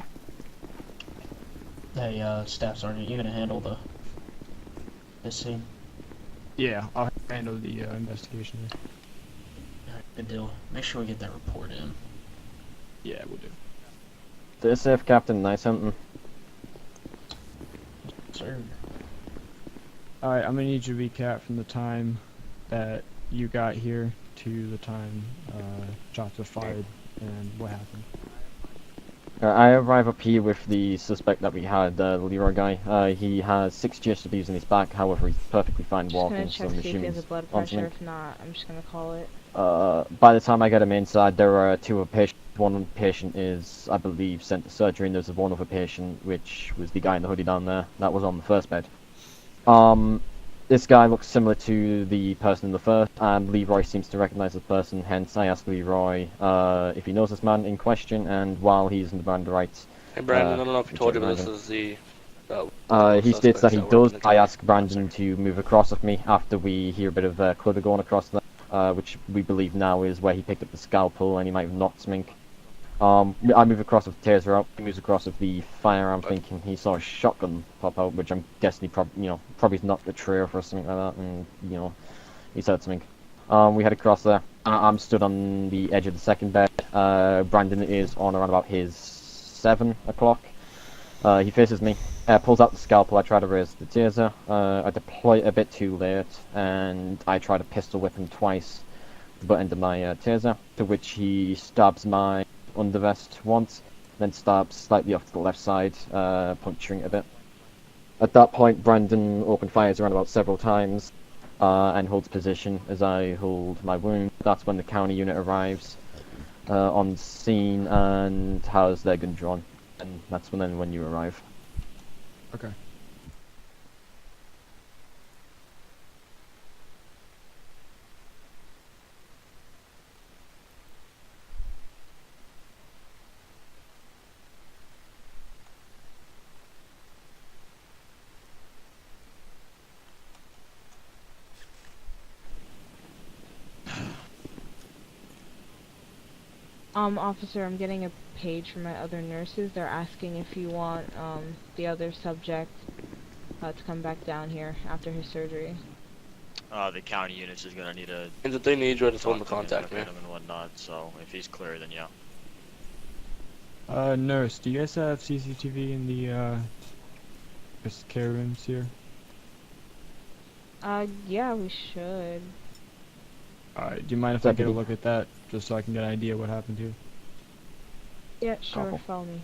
Hey, Staff Sergeant, you gonna handle this scene? Yeah, I'll handle the investigation here. Alright, good deal. Make sure we get that report in. Yeah, we'll do. Stay safe, Captain. Nice hunting. Sir. Alright, I'm gonna need you to recap from the time that you got here to the time shots were fired and what happened. I arrive up here with the suspect that we had, the Leroy guy. He has 6 GSWs in his back, however he's perfectly fine Just gonna walking, so check I'm to see if he assuming has a he's blood on pressure. something. If not, I'm just gonna call it. By the time I get him inside, there are 2 other patients. One patient is, I believe, sent to surgery, and there's one other patient, which was the guy in the hoodie down there. That was on the first bed. This guy looks similar to the person in the first, and Leroy seems to recognize the person, hence I asked Leroy if he knows this man in question, and while he's in the band rights. Hey Brandon, I don't know if he told you, but Richard this is the He states that he does. I ask Brandon to move across with me after we hear a bit of clutter going across there, which we believe now is where he picked up the scalpel and he might have knocked Smink. I move across with Taser out. He moves across with the firearm, thinking he saw a shotgun pop out, which I'm guessing he probably not the trailer or something like that, and he said something. We head across there. I'm stood on the edge of the second bed. Brandon is on around about his 7 o'clock. He faces me, pulls out the scalpel. I try to raise the Taser. I deploy it a bit too late, and I try to pistol whip him twice, the butt end of my Taser, to which he stabs my undervest once, then stabs slightly off to the left side, puncturing it a bit. At that point, Brandon open fires around about several times, and holds position as I hold my wound. That's when the county unit arrives on scene and has their gun drawn, and that's when you arrive. Okay. Officer, I'm getting a page from my other nurses. They're asking if you want, the other subject, to come back down here after his surgery. The county units is gonna need a... And if they need you, I just want them to contact me. Him and whatnot, so if he's clear, then yeah. Nurse, do you guys have CCTV in the, care rooms here? Yeah, we should. Alright, do you mind if I get a look at that, just so I can get an idea what happened here? Yeah, sure, Couple. follow me.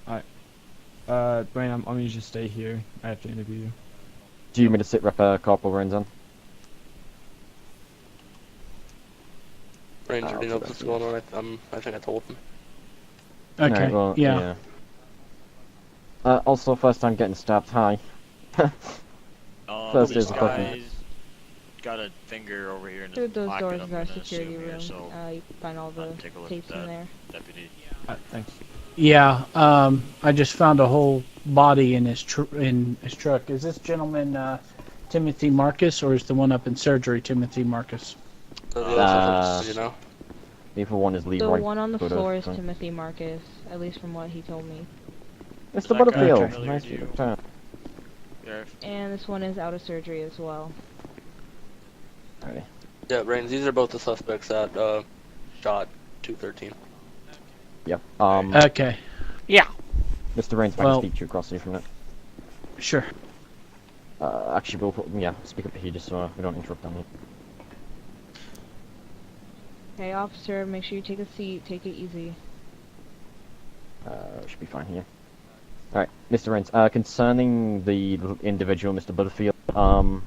Alright. Brain, I'm gonna just stay here. I have to interview you. Do you want me to sit rep Corporal Rains on? Ranger, do you know what's going on? I think I told him. Okay. Alright, well, yeah. Also, first time getting stabbed. Hi. First This is a fucking... guy's got a finger over here in his Through those pocket, doors I'm is our gonna security assume here, room. so You can find all the take a look tapes at in that, there. deputy. Thanks. Yeah. I just found a whole body in his truck. Is this gentleman Timothy Marcus, or is the one up in surgery Timothy Marcus? You know? Neither one is The Leroy. one on the Photo, floor is so- Timothy Marcus, at least from what he told me. Mr. That guy Butterfield, familiar nice to to you? return. Yeah. And this one is out of surgery as well. Alrighty. Yeah, Rains, these are both the suspects at shot 213. Yep. Okay. Yeah. Mr. Rains, if I Well- can speak to you across here from it. Sure. Actually, speak up here just so we don't interrupt down here. Okay, officer, make sure you take a seat. Take it easy. Should be fine here. Alright, Mr. Rains, concerning the individual, Mr. Butterfield,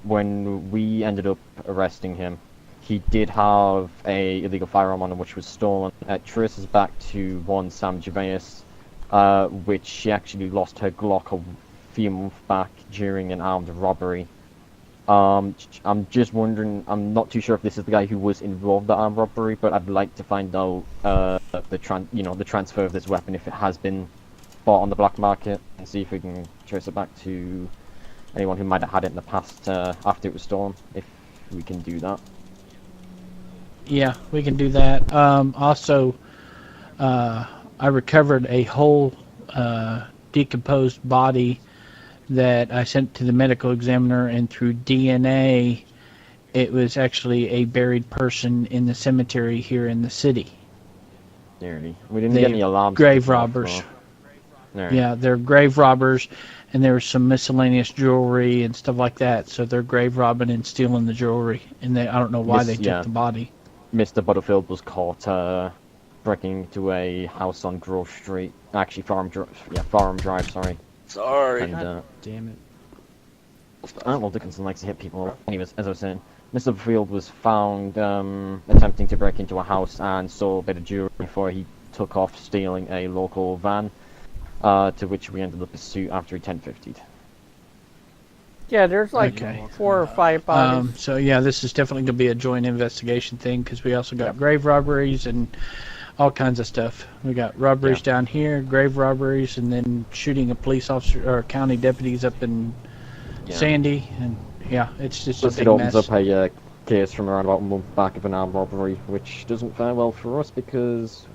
when we ended up arresting him, he did have a illegal firearm on him which was stolen. It traces back to one Sam Gervais, which she actually lost her Glock a few months back during an armed robbery. I'm just wondering, I'm not too sure if this is the guy who was involved in the armed robbery, but I'd like to find out the transfer of this weapon, if it has been bought on the black market, and see if we can trace it back to anyone who might have had it in the past after it was stolen, if we can do that. Yeah, we can do that. Also, I recovered a whole decomposed body that I sent to the medical examiner, and through DNA, it was actually a buried person in the cemetery here in the city. Nearly. We didn't get any alarms. Grave robbers. Yeah, they're grave robbers, and there was some miscellaneous jewelry and stuff like that. So they're grave robbing and stealing the jewelry, and I don't know why they took the body. Mr. Butterfield was caught breaking into a house on Grove Street. Actually, Farm Drive. Sorry. Sorry. And, God damn it. Well, Dickinson likes to hit people. Anyways, as I was saying, Mr. Butterfield was found attempting to break into a house and stole a bit of jewelry before he took off stealing a local van, to which we ended up pursuit after he 1050'd. Yeah, there's like 4 or 5 bodies. So yeah, this is definitely going to be a joint investigation thing, because we also got grave robberies, and all kinds of stuff. We got robberies down here, grave robberies, and then shooting a police officer or county deputies up in Sandy, and yeah, it's just a big it opens mess. up a case from around about a month back of an armed robbery, which doesn't fare well for us because,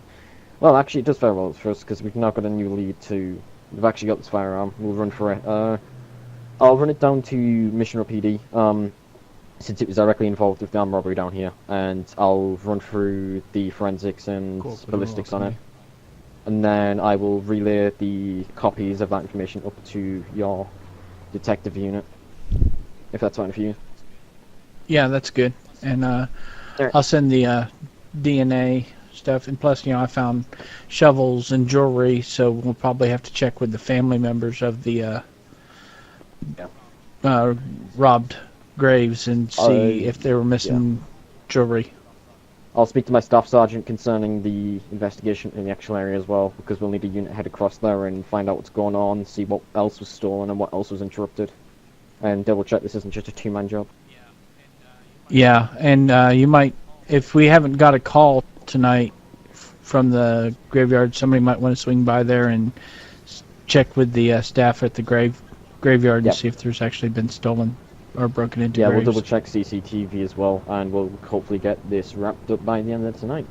well, actually it does fare well for us because we've now got a new lead to. We've actually got this firearm. We'll run for it. I'll run it down to Missionary PD, since it was directly involved with the armed robbery down here, and I'll run through the forensics and ballistics on it. And then I will relay the copies of that information up to your detective unit, if that's fine for you. Yeah, that's good. And I'll send the DNA stuff, and plus, I found shovels and jewelry, so we'll probably have to check with the family members of the robbed graves and see if they were missing jewelry. I'll speak to my staff sergeant concerning the investigation in the actual area as well, because we'll need a unit head across there and find out what's going on, see what else was stolen and what else was interrupted, and double check this isn't just a two-man job. Yeah, and you might, if we haven't got a call tonight from the graveyard, somebody might want to swing by there and check with the staff at the graveyard and see if there's actually been stolen or broken into graves. We'll double check CCTV as well, and we'll hopefully get this wrapped up by the end of tonight.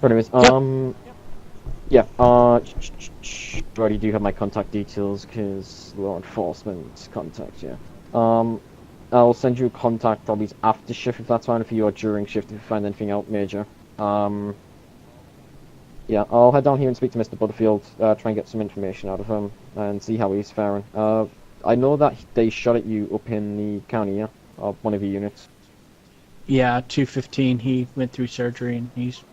But anyways, already do have my contact details, because law enforcement contact, I'll send you a contact probably after shift if that's fine for you, or during shift if you find anything out major. I'll head down here and speak to Mr. Butterfield, try and get some information out of him, and see how he's faring. I know that they shot at you up in the county, of one of your units. Yeah, 215. He went through surgery and he's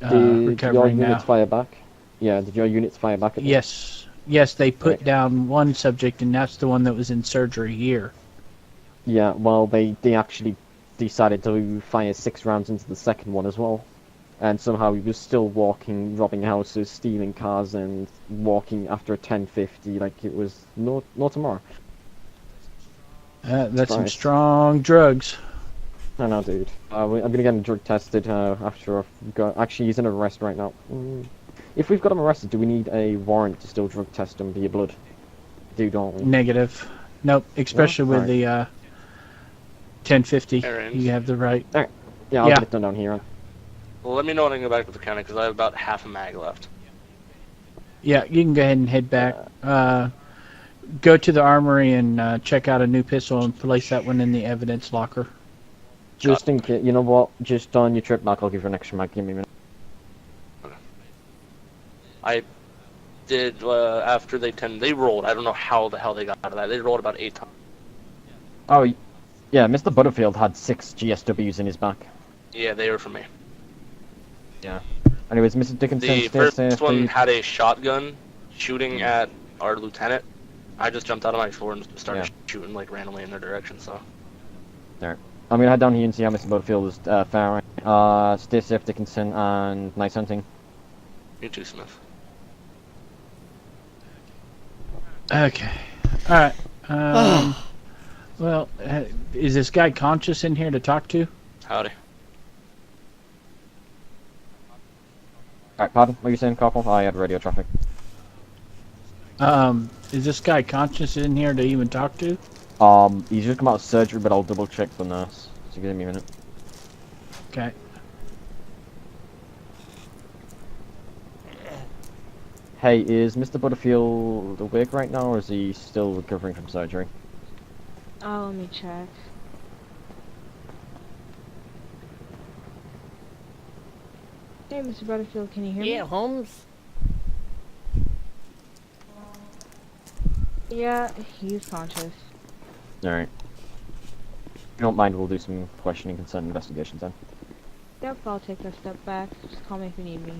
Did recovering your units now. fire back? Yeah, did your units fire back at them? Yes, they put down one subject, and that's the one that was in surgery here. Yeah, well, they actually decided to fire 6 rounds into the second one as well. And somehow he was still walking, robbing houses, stealing cars, and walking after a 10:50 like it was no tomorrow. That's some strong drugs. I know, dude. I'm gonna get him drug tested after I've got. Actually, he's in arrest right now. If we've got him arrested, do we need a warrant to still drug test him via blood? Don't we? Negative. Nope. Especially with the 1050. You have the right. Alright. Yeah, I'll get it done down here. Well, let me know when I can go back to the county, because I have about half a mag left. Yeah, you can go ahead and head back. Go to the armory and check out a new pistol and place that one in the evidence locker. Just in case, you know what? Just on your trip back, I'll give you an extra mag. Give me a minute. Okay. I did, after they rolled. I don't know how the hell they got out of that. They rolled about 8 times. Oh, yeah, Mr. Butterfield had 6 GSWs in his back. Yeah, they were for me. Yeah. Anyways, Mr. Dickinson, The first one had a shotgun shooting at our lieutenant. I just jumped out of my floor and started shooting like randomly in their direction, so. Alright. I'm gonna head down here and see how Mr. Butterfield is faring. Stay safe, Dickinson, and nice hunting. You too, Smith. Okay. Alright. Well, is this guy conscious in here to talk to? Howdy. Alright, pardon? What are you saying, Corporal? I had radio traffic. Is this guy conscious in here to even talk to? He's just come out of surgery, but I'll double check the nurse. So give me a minute. Okay. Hey, is Mr. Butterfield awake right now, or is he still recovering from surgery? Oh, let me check. Hey, Mr. Butterfield, can you hear me? Yeah, Holmes. Yeah, he's conscious. Alright. If you don't mind, we'll do some questioning concerning investigations then. Yep, I'll take a step back. Just call me if you need me.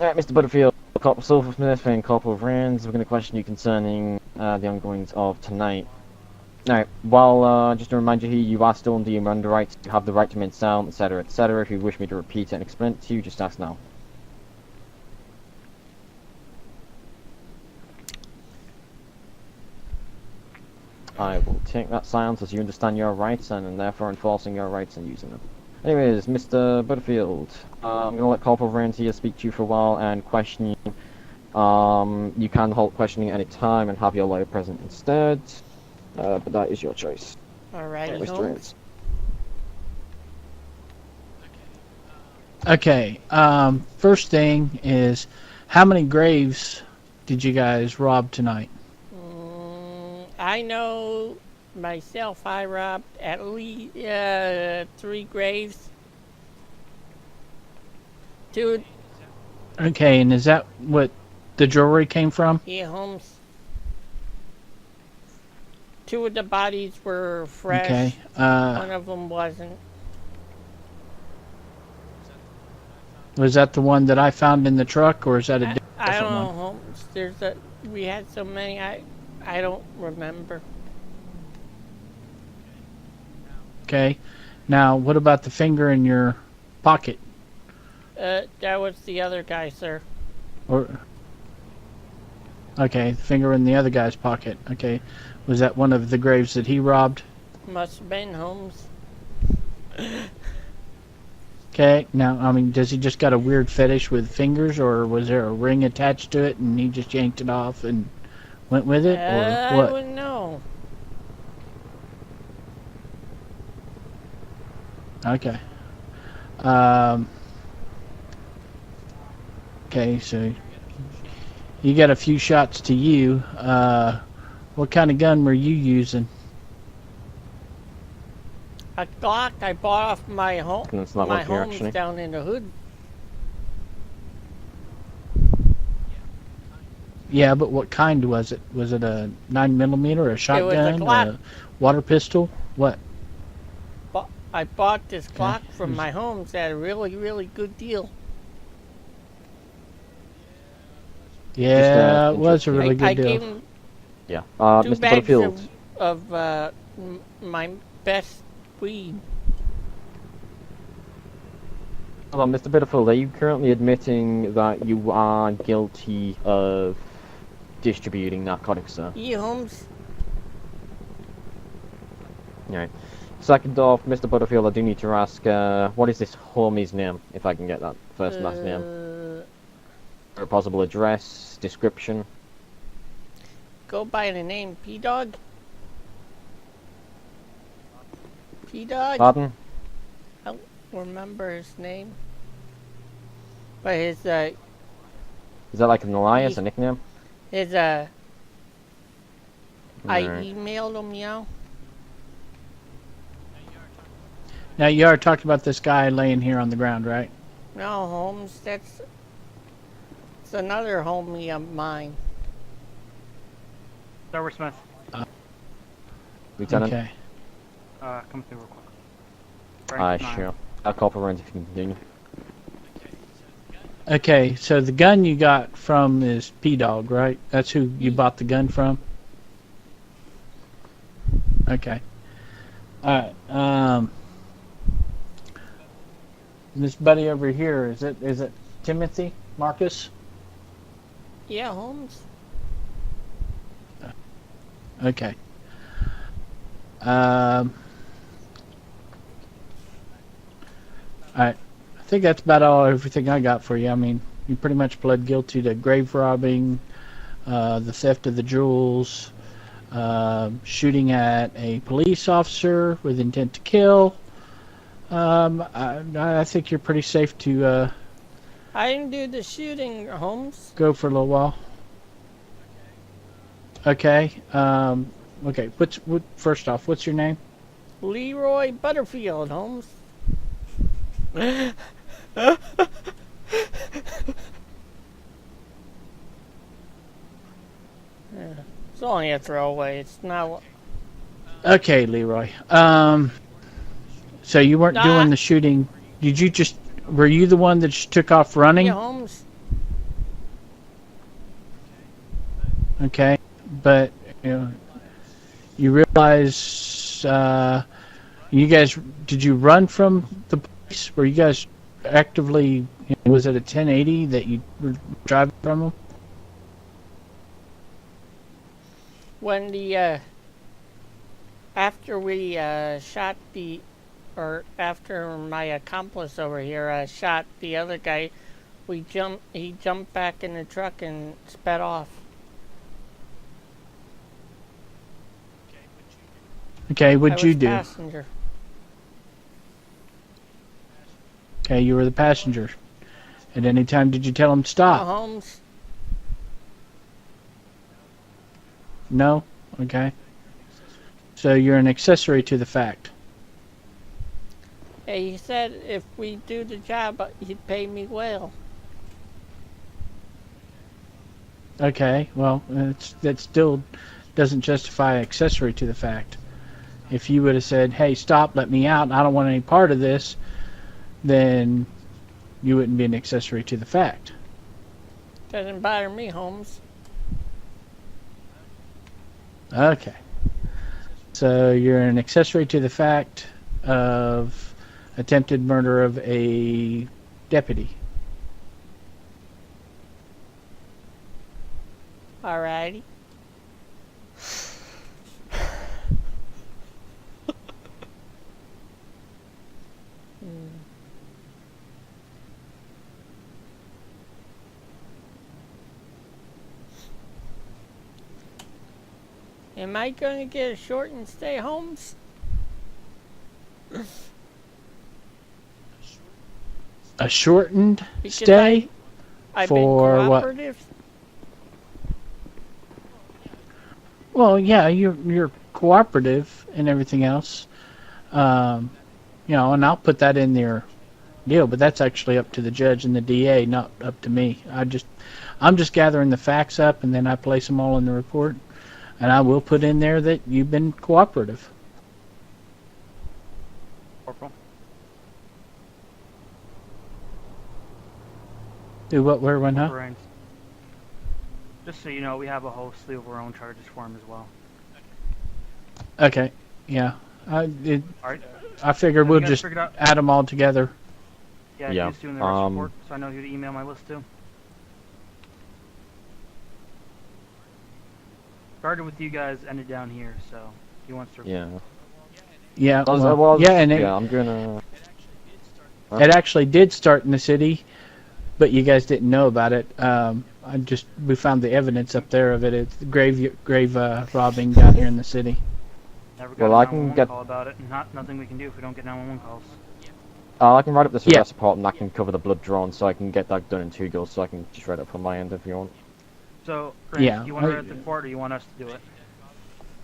Alright, Mr. Butterfield, Corporal Silversmith and Corporal Rands, we're going to question you concerning the ongoings of tonight. Alright, while, just to remind you here, you are still under your Miranda rights, you have the right to remain silent, etc., etc. If you wish me to repeat it and explain it to you, just ask now. I will take that silence as you understand your rights and therefore enforcing your rights and using them. Anyways, Mr. Butterfield, I'm gonna let Corporal Rains here speak to you for a while and question you. You can halt questioning at any time and have your lawyer present instead, but that is your choice. Alrighty, Mr. Rains. Okay. First thing is, how many graves did you guys rob tonight? I know myself. I robbed at least 3 graves. 2. Okay, and is that what the jewelry came from? Yeah, Holmes. 2 of the bodies were fresh. Okay. One of them wasn't. Was that the one that I found in the truck, or is that a different one? I don't know, Holmes. We had so many. I don't remember. Okay. Now, what about the finger in your pocket? That was the other guy, sir. Okay, the finger in the other guy's pocket. Okay. Was that one of the graves that he robbed? Must have been, Holmes. Okay. Now, I mean, does he just got a weird fetish with fingers, or was there a ring attached to it and he just yanked it off and went with it, or what? I wouldn't know. Okay. Okay, so you got a few shots to you. What kind of gun were you using? A Glock I bought off my home. That's not my what you're home's actually. down in the hood. Yeah, but what kind was it? Was it a 9mm, a shotgun, Glock. a water pistol? What? I bought this Glock from my homes at a really, really good deal. Yeah, it was a really good I deal. gave him Yeah. 2 Mr. bags Butterfield. of my best weed. Hold on, Mr. Butterfield, are you currently admitting that you are guilty of distributing narcotics, sir? Yeah, Holmes. Right. Second off, Mr. Butterfield, I do need to ask, what is this homie's name, if I can get that first and last name? Or a possible address, description? Go by the name P-Dog. P-Dog? Pardon? I don't remember his name. But his, Is that like an alias, a nickname? his, I Right. emailed him, you know? Now, you already talked about this guy laying here on the ground, right? No, Holmes, it's another homie of mine. Server Smith. Lieutenant? Okay. Come through real quick. Sure. I'll call for runs if you can continue. Okay, so the gun you got from is P-Dog, right? That's who you bought the gun from? Okay. Alright, this buddy over here, is it Timothy Marcus? Yeah, Holmes. Okay. Alright. I think that's about everything I got for you. I mean, you pretty much pled guilty to grave robbing, the theft of the jewels, shooting at a police officer with intent to kill. I think you're pretty safe to I didn't do the shooting, Holmes. go for a little while. Okay. Okay. First off, what's your name? Leroy Butterfield, Holmes. It's only a throwaway. It's not. Okay, Leroy. So you weren't doing the shooting. Did you just? Were you the one that just took off running? Yeah, Holmes. Okay, but you realize you guys did you run from the police? Were you guys actively? Was it a 1080 that you were driving from them? When the after we shot the or after my accomplice over here shot the other guy, he jumped back in the truck and sped off. Okay, what'd you do? Passenger. Okay, you were the passenger. At any time did you tell him to stop? Holmes. No? Okay. So you're an accessory to the fact. Hey, he said if we do the job, he'd pay me well. Okay, well, that still doesn't justify accessory to the fact. If you would have said, hey, stop, let me out, I don't want any part of this, then you wouldn't be an accessory to the fact. Doesn't bother me, Holmes. Okay. So you're an accessory to the fact of attempted murder of a deputy. Alrighty. Am I going to get a shortened stay, Holmes? A shortened Because stay? I've for been what? cooperative. Well, yeah, you're cooperative and everything else. You know, and I'll put that in their deal, but that's actually up to the judge and the DA, not up to me. I'm just gathering the facts up, and then I place them all in the report, and I will put in there that you've been cooperative. Corporal. Do what, where, when, huh? Brains. Just so you know, we have a whole slew of our own charges for him as well. Okay, yeah. Alright. I figure Have we'll you guys just figured out- add them all together. Yeah, Yeah, he's doing the rest report, so I know who to email my list to. Started with you guys, ended down here, so he wants to. Yeah. Yeah, Well, yeah, and I'm gonna. it actually did start in the city, but you guys didn't know about it. We found the evidence up there of it. It's grave robbing down here in the city. Never got Well, a I can 911 get- call about it, and nothing we can do if we don't get 911 calls. I can write up this Yeah. arrest report and I can cover the blood drawn, so I can get that done in 2 goes, so I can just write it from my end if you want. So, Grant, Yeah, do you want to write up the report, or you want us to do it?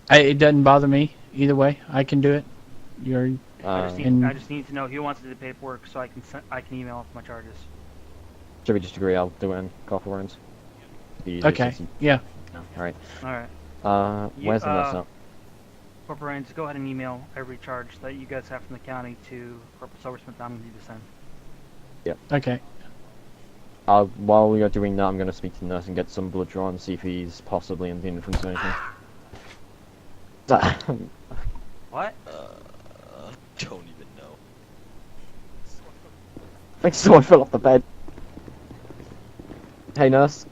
It doesn't bother me either way. I can do it. You're I and- just need to know who wants to do the paperwork, so I can email off my charges. Should we just agree? I'll do it in coffee rounds. okay. Yeah. Alright. Alright. Where's the mess up? Corporal Rains, go ahead and email every charge that you guys have from the county to Corporal Silversmith. I'm going to need to send. Okay. While we are doing that, I'm going to speak to the nurse and get some blood drawn, see if he's possibly in the influence of anything. What? Don't even know. Like someone fell off the bed. Hey, nurse.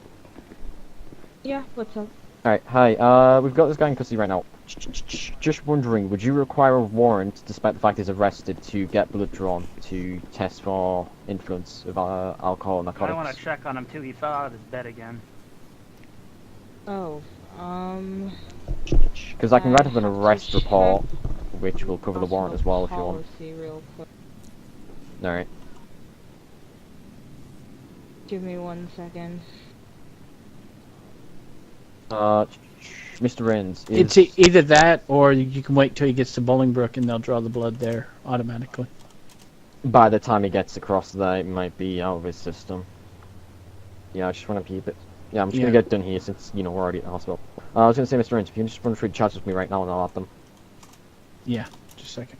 Yeah, what's up? Alright, hi. We've got this guy in custody right now. Just wondering, would you require a warrant, despite the fact he's arrested, to get blood drawn to test for influence of alcohol and narcotics? I want to check on him too. He fell out of his bed again. Oh, Because I can write up an have to arrest report, check which will cover the warrant as well if you want. policy real quick. Alright. Give me 1 second. Mr. Rains, It's either that or you can wait till he gets to Bolingbrook and they'll draw the blood there automatically. by the time he gets across there, it might be out of his system. Yeah, I just want to keep it. Yeah, I'm just gonna get it done here since, you know, we're already at the hospital. I was gonna say, Mr. Rains, if you can just run through the charges with me right now and I'll add them. Yeah, just a second.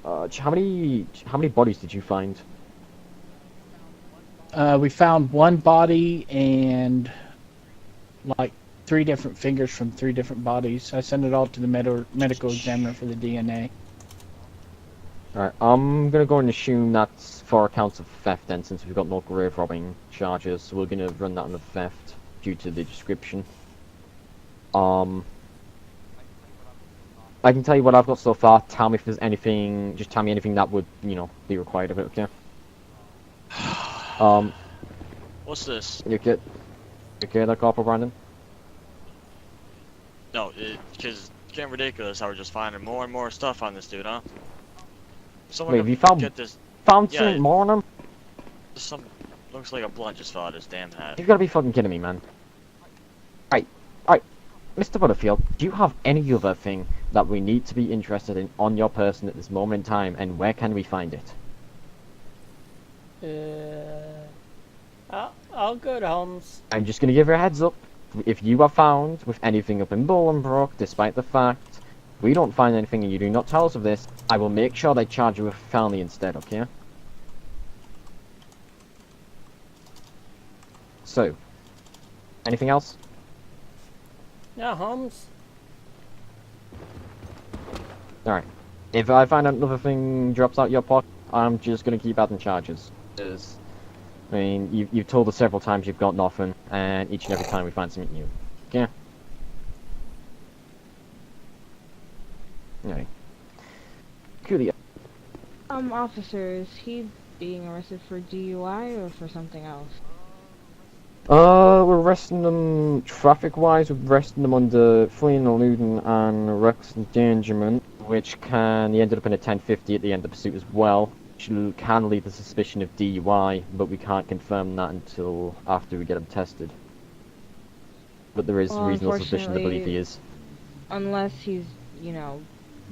How many bodies did you find? We found one body and like 3 different fingers from 3 different bodies. I sent it all to the medical examiner for the DNA. Alright, I'm gonna go and assume that's 4 counts of theft then, since we've got no grave robbing charges, so we're gonna run that on the theft due to the description. I can tell you what I've got so far. Tell me if there's anything. Just tell me anything that would, be required of it. Okay. What's this? You okay? You okay, there, Corporal Brandon? No, because it's getting ridiculous how we're just finding more and more stuff on this dude, huh? Someone Wait, have you found get this? found Yeah. something more on him? Some looks like a blunt just fell out of his damn head. You gotta be fucking kidding me, man. Right, Mr. Butterfield, do you have any other thing that we need to be interested in on your person at this moment in time, and where can we find it? All good, Holmes. I'm just gonna give you a heads up. If you are found with anything up in Bolingbroke, despite the fact we don't find anything and you do not tell us of this, I will make sure they charge you with felony instead, okay? So, anything else? Yeah, Holmes. Alright. If I find another thing drops out your pocket, I'm just gonna keep adding charges. 'Cause, I mean, you've told us several times you've got nothing, and each and every time we find something new. Okay? Alright. Coolio. Officer, is he being arrested for DUI or for something else? We're arresting them traffic-wise. We're arresting them under fleeing, eluding, and reckless endangerment, which he ended up in a 1050 at the end of the pursuit as well. Which can lead to suspicion of DUI, but we can't confirm that until after we get him tested. But there is Well, reasonable suspicion to believe he unfortunately, is. Unless he's,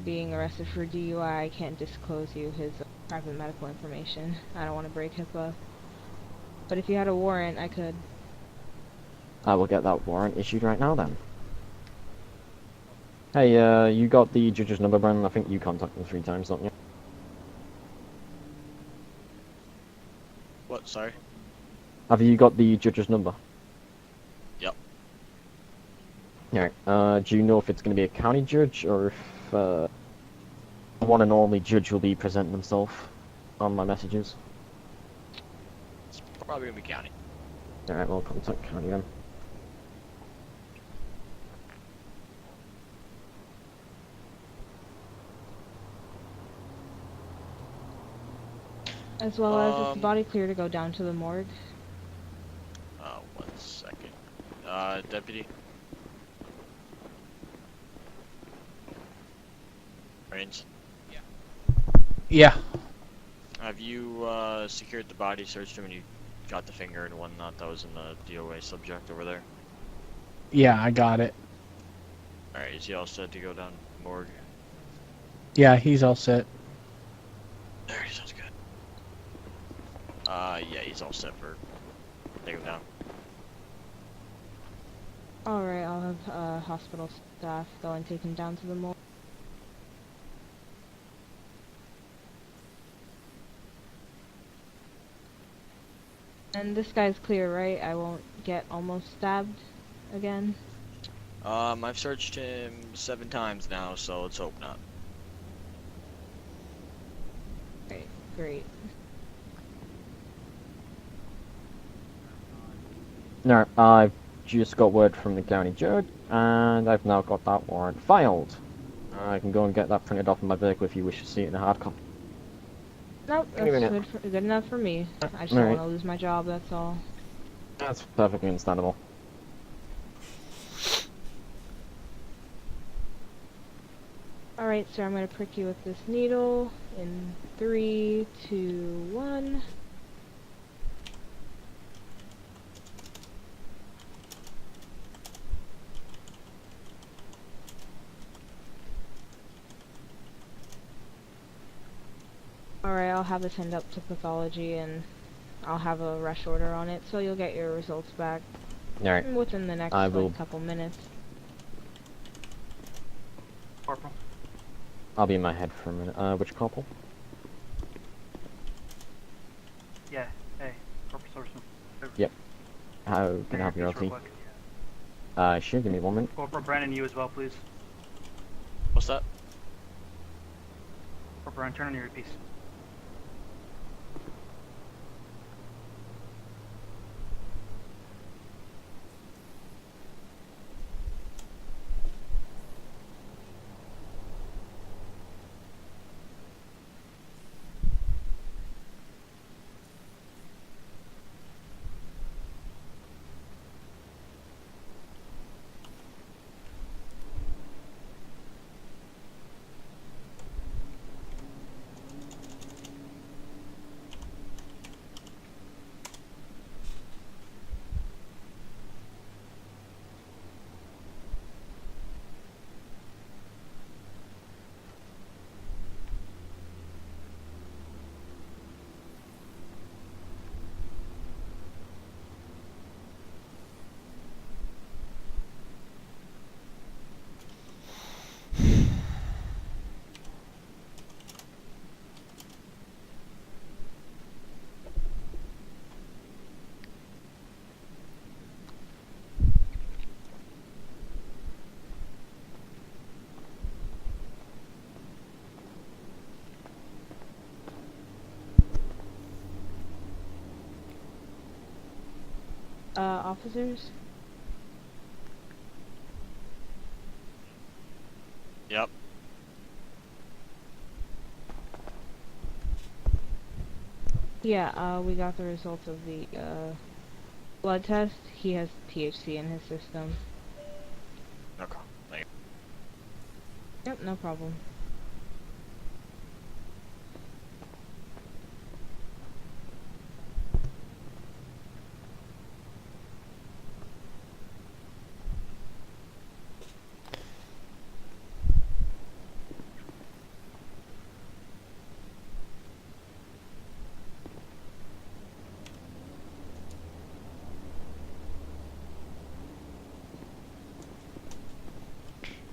being arrested for DUI, I can't disclose you his private medical information. I don't want to break HIPAA. But if you had a warrant, I could. I will get that warrant issued right now then. Hey, you got the judge's number, Brandon? I think you contacted him 3 times, don't you? What? Sorry. Have you got the judge's number? Yep. Alright, do you know if it's going to be a county judge, or if, the one and only judge will be presenting himself on my messages? It's probably gonna be county. Alright, well, contact county then. As well as is the body clear to go down to the morgue? 1 second. Deputy. Rains. Yeah. Have you secured the body, searched him, and you got the finger and whatnot that was in the DOA subject over there? Yeah, I got it. Alright, is he all set to go down to morgue? Yeah, he's all set. There, he sounds good. Yeah, he's all set for take him down. Alright, I'll have hospital staff go and take him down to the morgue. And this guy's clear, right? I won't get almost stabbed again? I've searched him 7 times now, so let's hope not. Great, great. No, I've just got word from the county judge, and I've now got that warrant filed. I can go and get that printed off in my vehicle if you wish to see it in a hard copy. Nope, Give me a that's minute. good enough for me. I just don't Alright. want to lose my job, that's all. That's perfectly understandable. Alright, so I'm going to prick you with this needle in 3, 2, 1. Alright, I'll have this send up to pathology and I'll have a rush order on it, so you'll get your results back Alright. within the next I will- like, couple minutes. Corporal. I'll be in my head for a minute. Which corporal? Yeah, hey, Corporal Sorensen. Yep. How can I help you, LT? Sure, give me 1 minute. Corporal Brandon, you as well, please. What's that? Corporal Brandon, turn on your earpiece. officers? Yep. Yeah, we got the results of the, blood test. He has THC in his system. Okay. Thank you. Yep, no problem.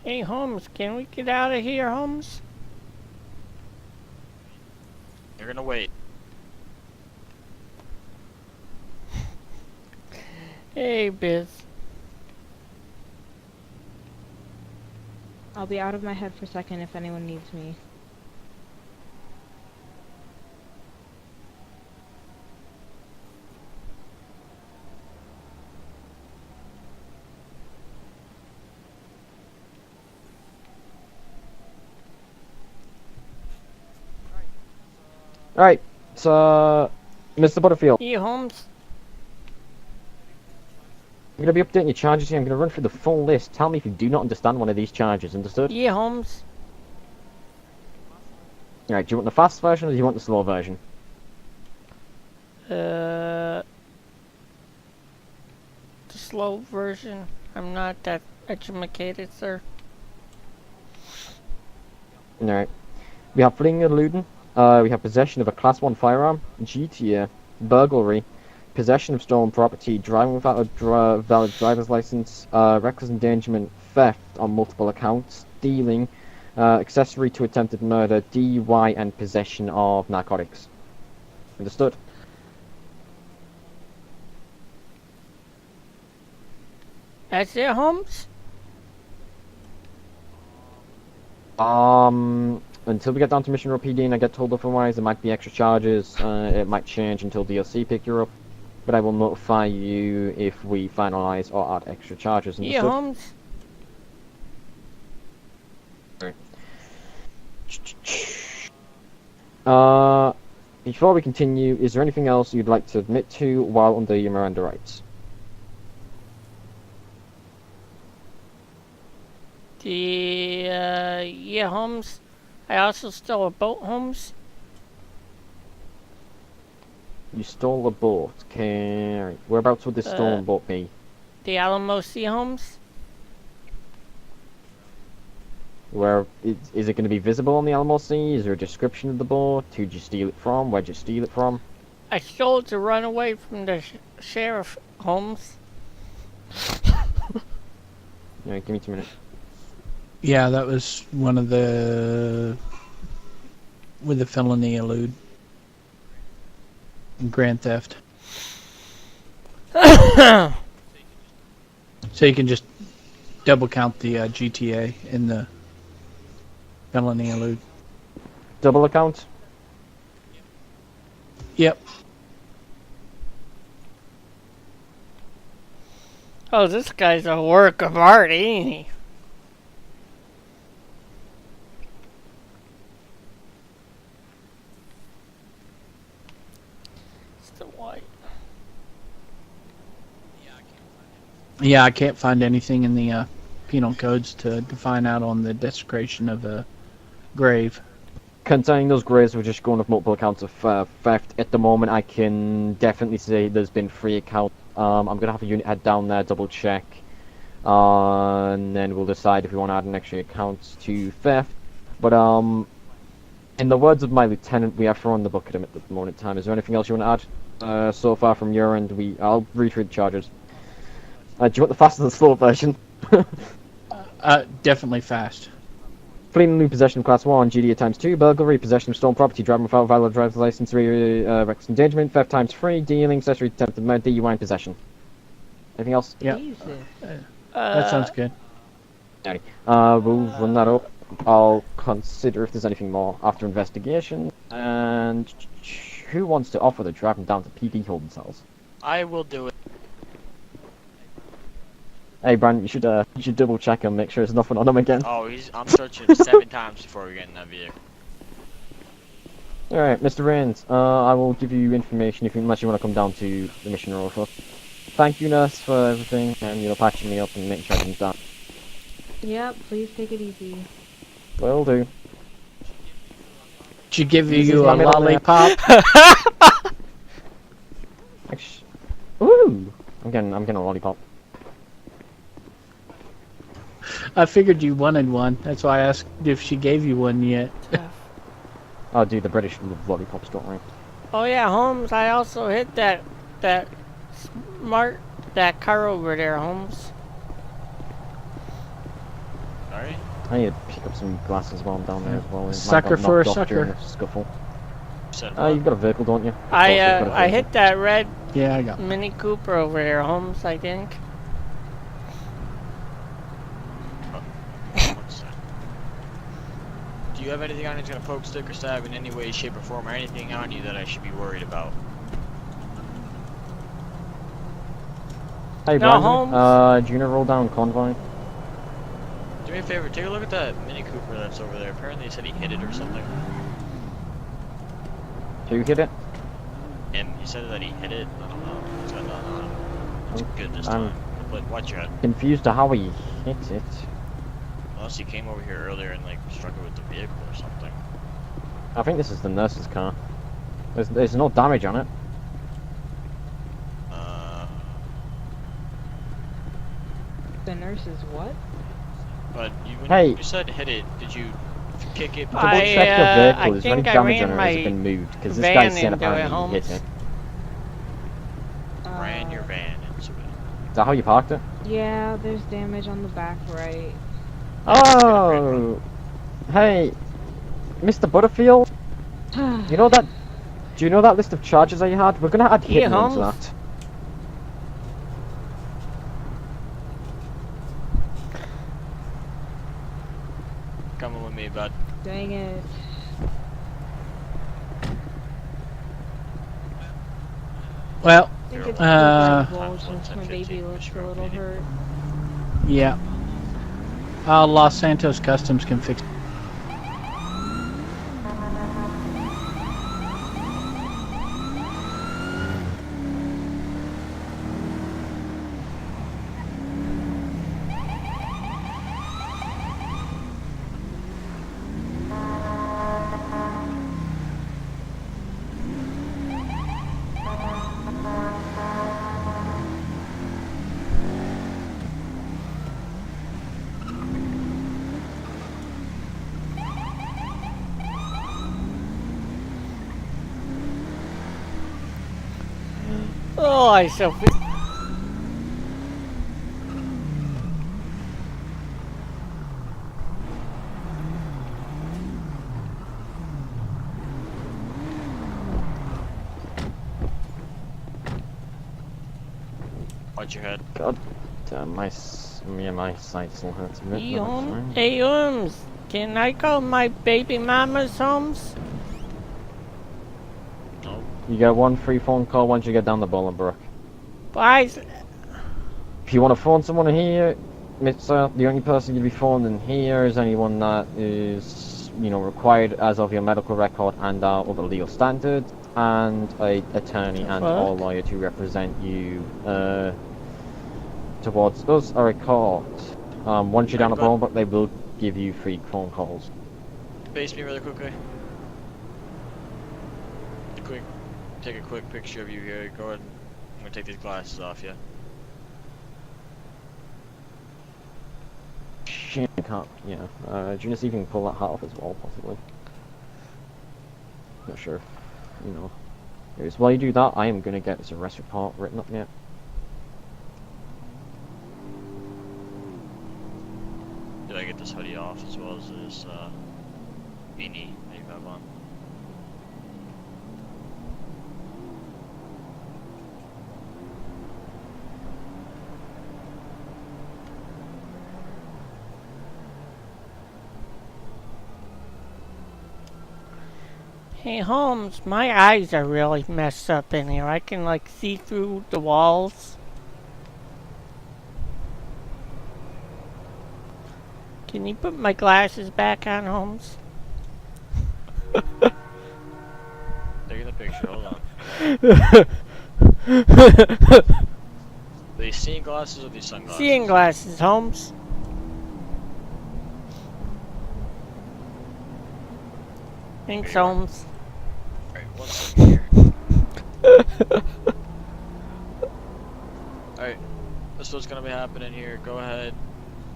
Hey, Holmes, can we get out of here, Holmes? You're gonna wait. Hey, Biz. I'll be out of my head for a second if anyone needs me. Alright, so Mr. Butterfield, Hey, Holmes. I'm going to be updating your charges here. I'm going to run through the full list. Tell me if you do not understand one of these charges, understood? Yeah, Holmes. Alright, do you want the fast version or do you want the slow version? The slow version. I'm not that educated, sir. Alright. We have fleeing and eluding. We have possession of a Class 1 firearm, GTA, burglary, possession of stolen property, driving without a valid driver's license, reckless endangerment, theft on multiple accounts, stealing, accessory to attempted murder, DUI, and possession of narcotics. Understood? That's it, Holmes? Until we get down to Mission Row PD and I get told otherwise, there might be extra charges. It might change until DLC pick you up. But I will notify you if we finalize or add extra charges. Yeah, Understood? Holmes. Before we continue, is there anything else you'd like to admit to while under your Miranda rights? Yeah, Holmes. I also stole a boat, Holmes. You stole a boat. Okay. Whereabouts would this stolen boat be? The Alamo Sea, Holmes. Where is it going to be visible on the Alamo Sea? Is there a description of the boat? Who'd you steal it from? Where'd you steal it from? I stole it to run away from the sheriff, Holmes. Yeah, give me 2 minutes. Yeah, that was one of the with the felony elude and grand theft. So you can just double count the GTA in the felony elude. Double account? Yep. Oh, this guy's a work of art, ain't he? Yeah, I can't find anything in the penal codes to find out on the desecration of a grave. Concerning those graves, we're just going with multiple accounts of theft. At the moment, I can definitely say there's been 3 accounts. I'm going to have a unit head down there, double check. And then we'll decide if we want to add an extra account to theft. But, in the words of my lieutenant, we are throwing the book at him at the moment in time. Is there anything else you want to add? So far from your end, I'll read through the charges. Do you want the fast or the slow version? Definitely fast. Fleeing and loot, possession of Class 1, GDA times 2, burglary, possession of stolen property, driving without a valid driver's license, reckless endangerment, theft times 3, dealing, accessory, attempted murder, DUI, and possession. Anything else? Yeah. That sounds good. Alrighty. We'll run that up. I'll consider if there's anything more after investigation. And who wants to offer the driving down to PD holding cells? I will do it. Hey, Brand, you should double check and make sure there's nothing on him again. Oh, I'm searching him 7 times before we get in that vehicle. Alright, Mr. Rains, I will give you information unless you want to come down to the mission road first. Thank you, nurse, for everything, and, patching me up and making sure everything's done. Yep, please take it easy. Will do. She give This is you my a middle name. lollipop? Ooh! I'm getting a lollipop. I figured you wanted one. That's why I asked if she gave you one yet. Oh, dude, the British love lollipops, don't worry. Oh yeah, Holmes, I also hit that car over there, Holmes. Sorry? I need to pick up some glasses while I'm down there as well. Sucker for a sucker. Scuffle. Said You've got a vehicle, don't you? I hit that red Yeah, I got. Mini Cooper over there, Holmes, I think. What's that? Do you have anything on you that's gonna poke, stick, or stab in any way, shape, or form, or anything on you that I should be worried about? Hey, No, Brandon, Holmes. do you wanna roll down convoy? Do me a favor, take a look at that Mini Cooper that's over there. Apparently he said he hit it or something. Who hit it? Him, he said that he hit it. I don't know. What's going on? It's good this I'm time. But watch your head. confused to how he hit it. Unless he came over here earlier and like struck it with the vehicle or something. I think this is the nurse's car. There's no damage on it. The nurse is what? But when Hey. you said hit it, did you kick it? Double check your vehicle. Is there any think I damage ran on it? Has it my been moved? Because this van guy said into it, apparently he Holmes. hit it. Ran your van into it. Is that how you parked it? Yeah, there's damage on the back right. Oh! Hey, Mr. Butterfield? You know that? Do you know that list of charges that you had? We're gonna add Yeah, Hitman to Holmes. that. Coming with me, bud. Dang it. Well, I think it's Uh, the since my baby looks a little hurt. yeah. Los Santos Customs can fix. Oh, I so feel. Watch your head. God damn, my side still hurts a bit. Hey, but that's Holmes. fine. Hey, Holmes. Can I call my baby mama's Holmes? No. You get one free phone call once you get down the Bolingbrook. Bye. If you want to phone someone here, Mr. The only person you'll be phoning here is anyone that is, required as of your medical record and our other legal standards, and a attorney and or lawyer to represent you towards us or a court. Once you're down the Bolingbrook, they will give you free phone calls. Face me really quickly. Take a quick picture of you here. Go ahead. I'm gonna take these glasses off, yeah. Shit, I can't. Yeah. Do you just even pull that hat off as well, possibly? Not sure. Anyways, while you do that, I am gonna get this arrest report written up yet. Did I get this hoodie off as well as this beanie that you have on? Hey, Holmes. My eyes are really messed up in here. I can, see through the walls. Can you put my glasses back on, Holmes? Taking the picture, hold on. These seeing glasses or these sunglasses? Seeing glasses, Holmes. Thanks, Holmes. Alright, 1 second here. Alright, that's what's gonna be happening here. Go ahead,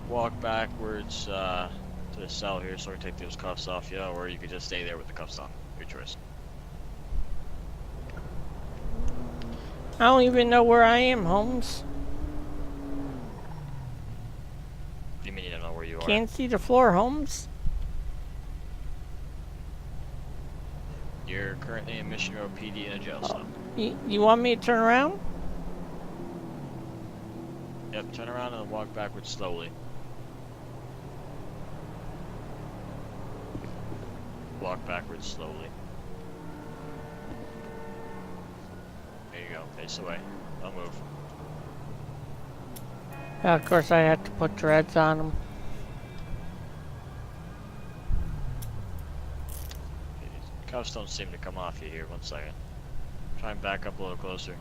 walk backwards to the cell here so I can take those cuffs off you, or you could just stay there with the cuffs on. Your choice. I don't even know where I am, Holmes. What do you mean you don't know where you are? Can't see the floor, Holmes. You're currently in Mission Road PD in a jail cell. You want me to turn around? Yep, turn around and walk backwards slowly. Walk backwards slowly. There you go, face away. Don't move. Yeah, of course I have to put dreads on them. Cuffs don't seem to come off you here. 1 second. Try and back up a little closer.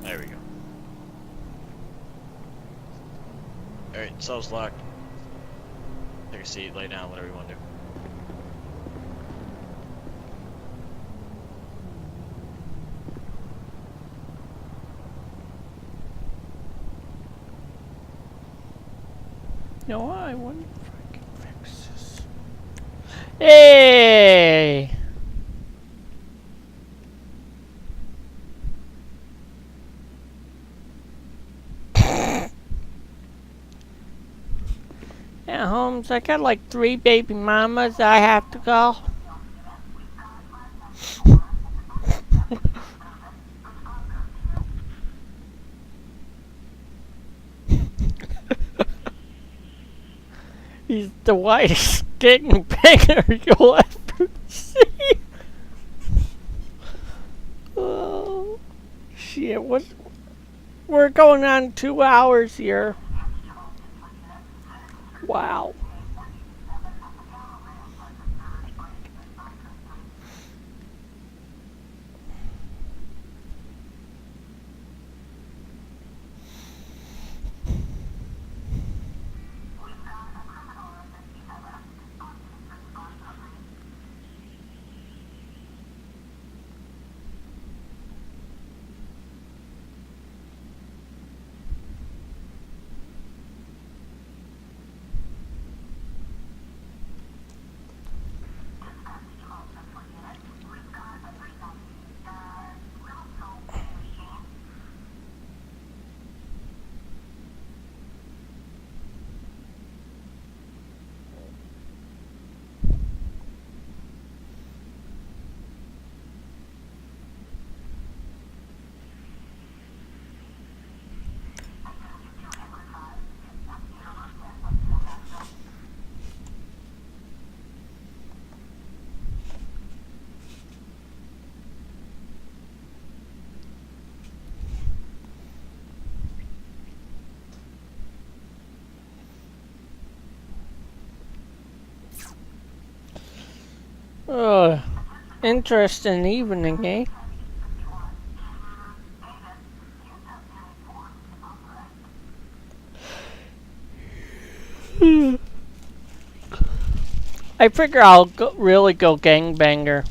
There we go. Alright, cell's locked. Take a seat, lay down, whatever you want to do. No, I wouldn't freaking fix this. Hey! Yeah, Holmes, I got like 3 baby mamas I have to call. He's the whitest getting bigger you'll ever see. Oh, shit, we're going on 2 hours here. Wow. Interesting evening, eh? I figure I'll really go gangbanger.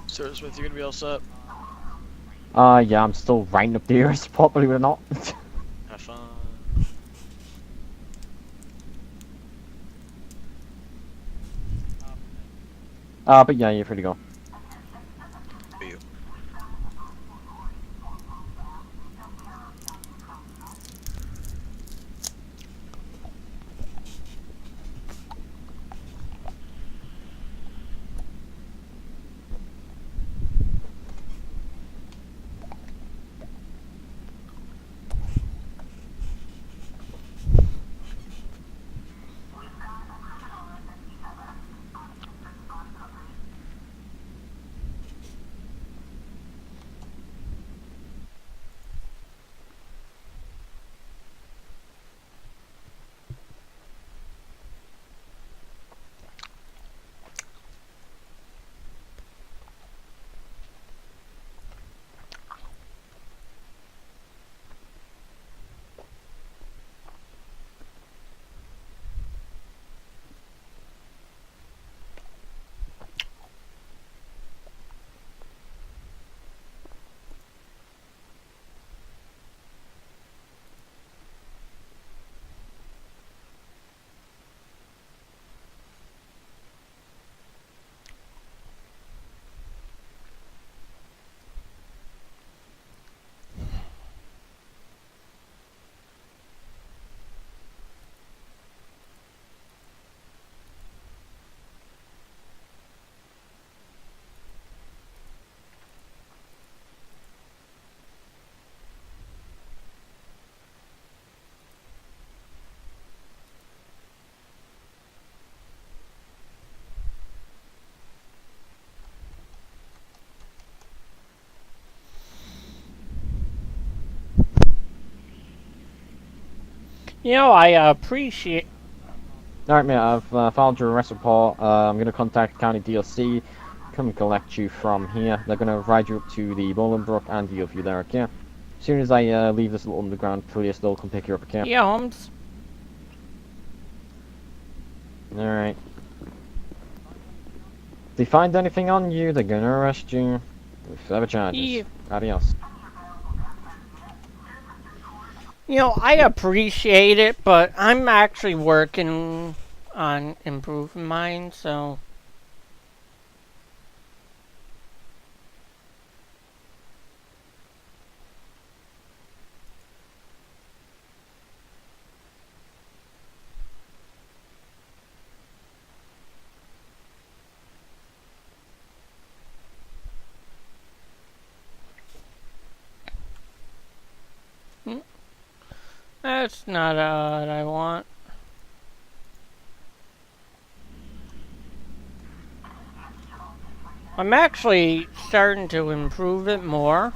Sir Smith, you gonna be all set? Yeah, I'm still writing up the ear spot, believe it or not. Have fun. But yeah, you're free to go. For you. You know, I appreciate. Alright, mate, I've filed your arrest report. I'm going to contact County DLC, come and collect you from here. They're going to ride you up to the Bolingbrook and deal with you there, okay? As soon as I leave this little underground police, they'll come pick you up, okay? Yeah, Holmes. Alright. If they find anything on you, they're going to arrest you with further charges. Yeah. Adios. You know, I appreciate it, but I'm actually working on improving mine, so. That's not what I want. I'm actually starting to improve it more.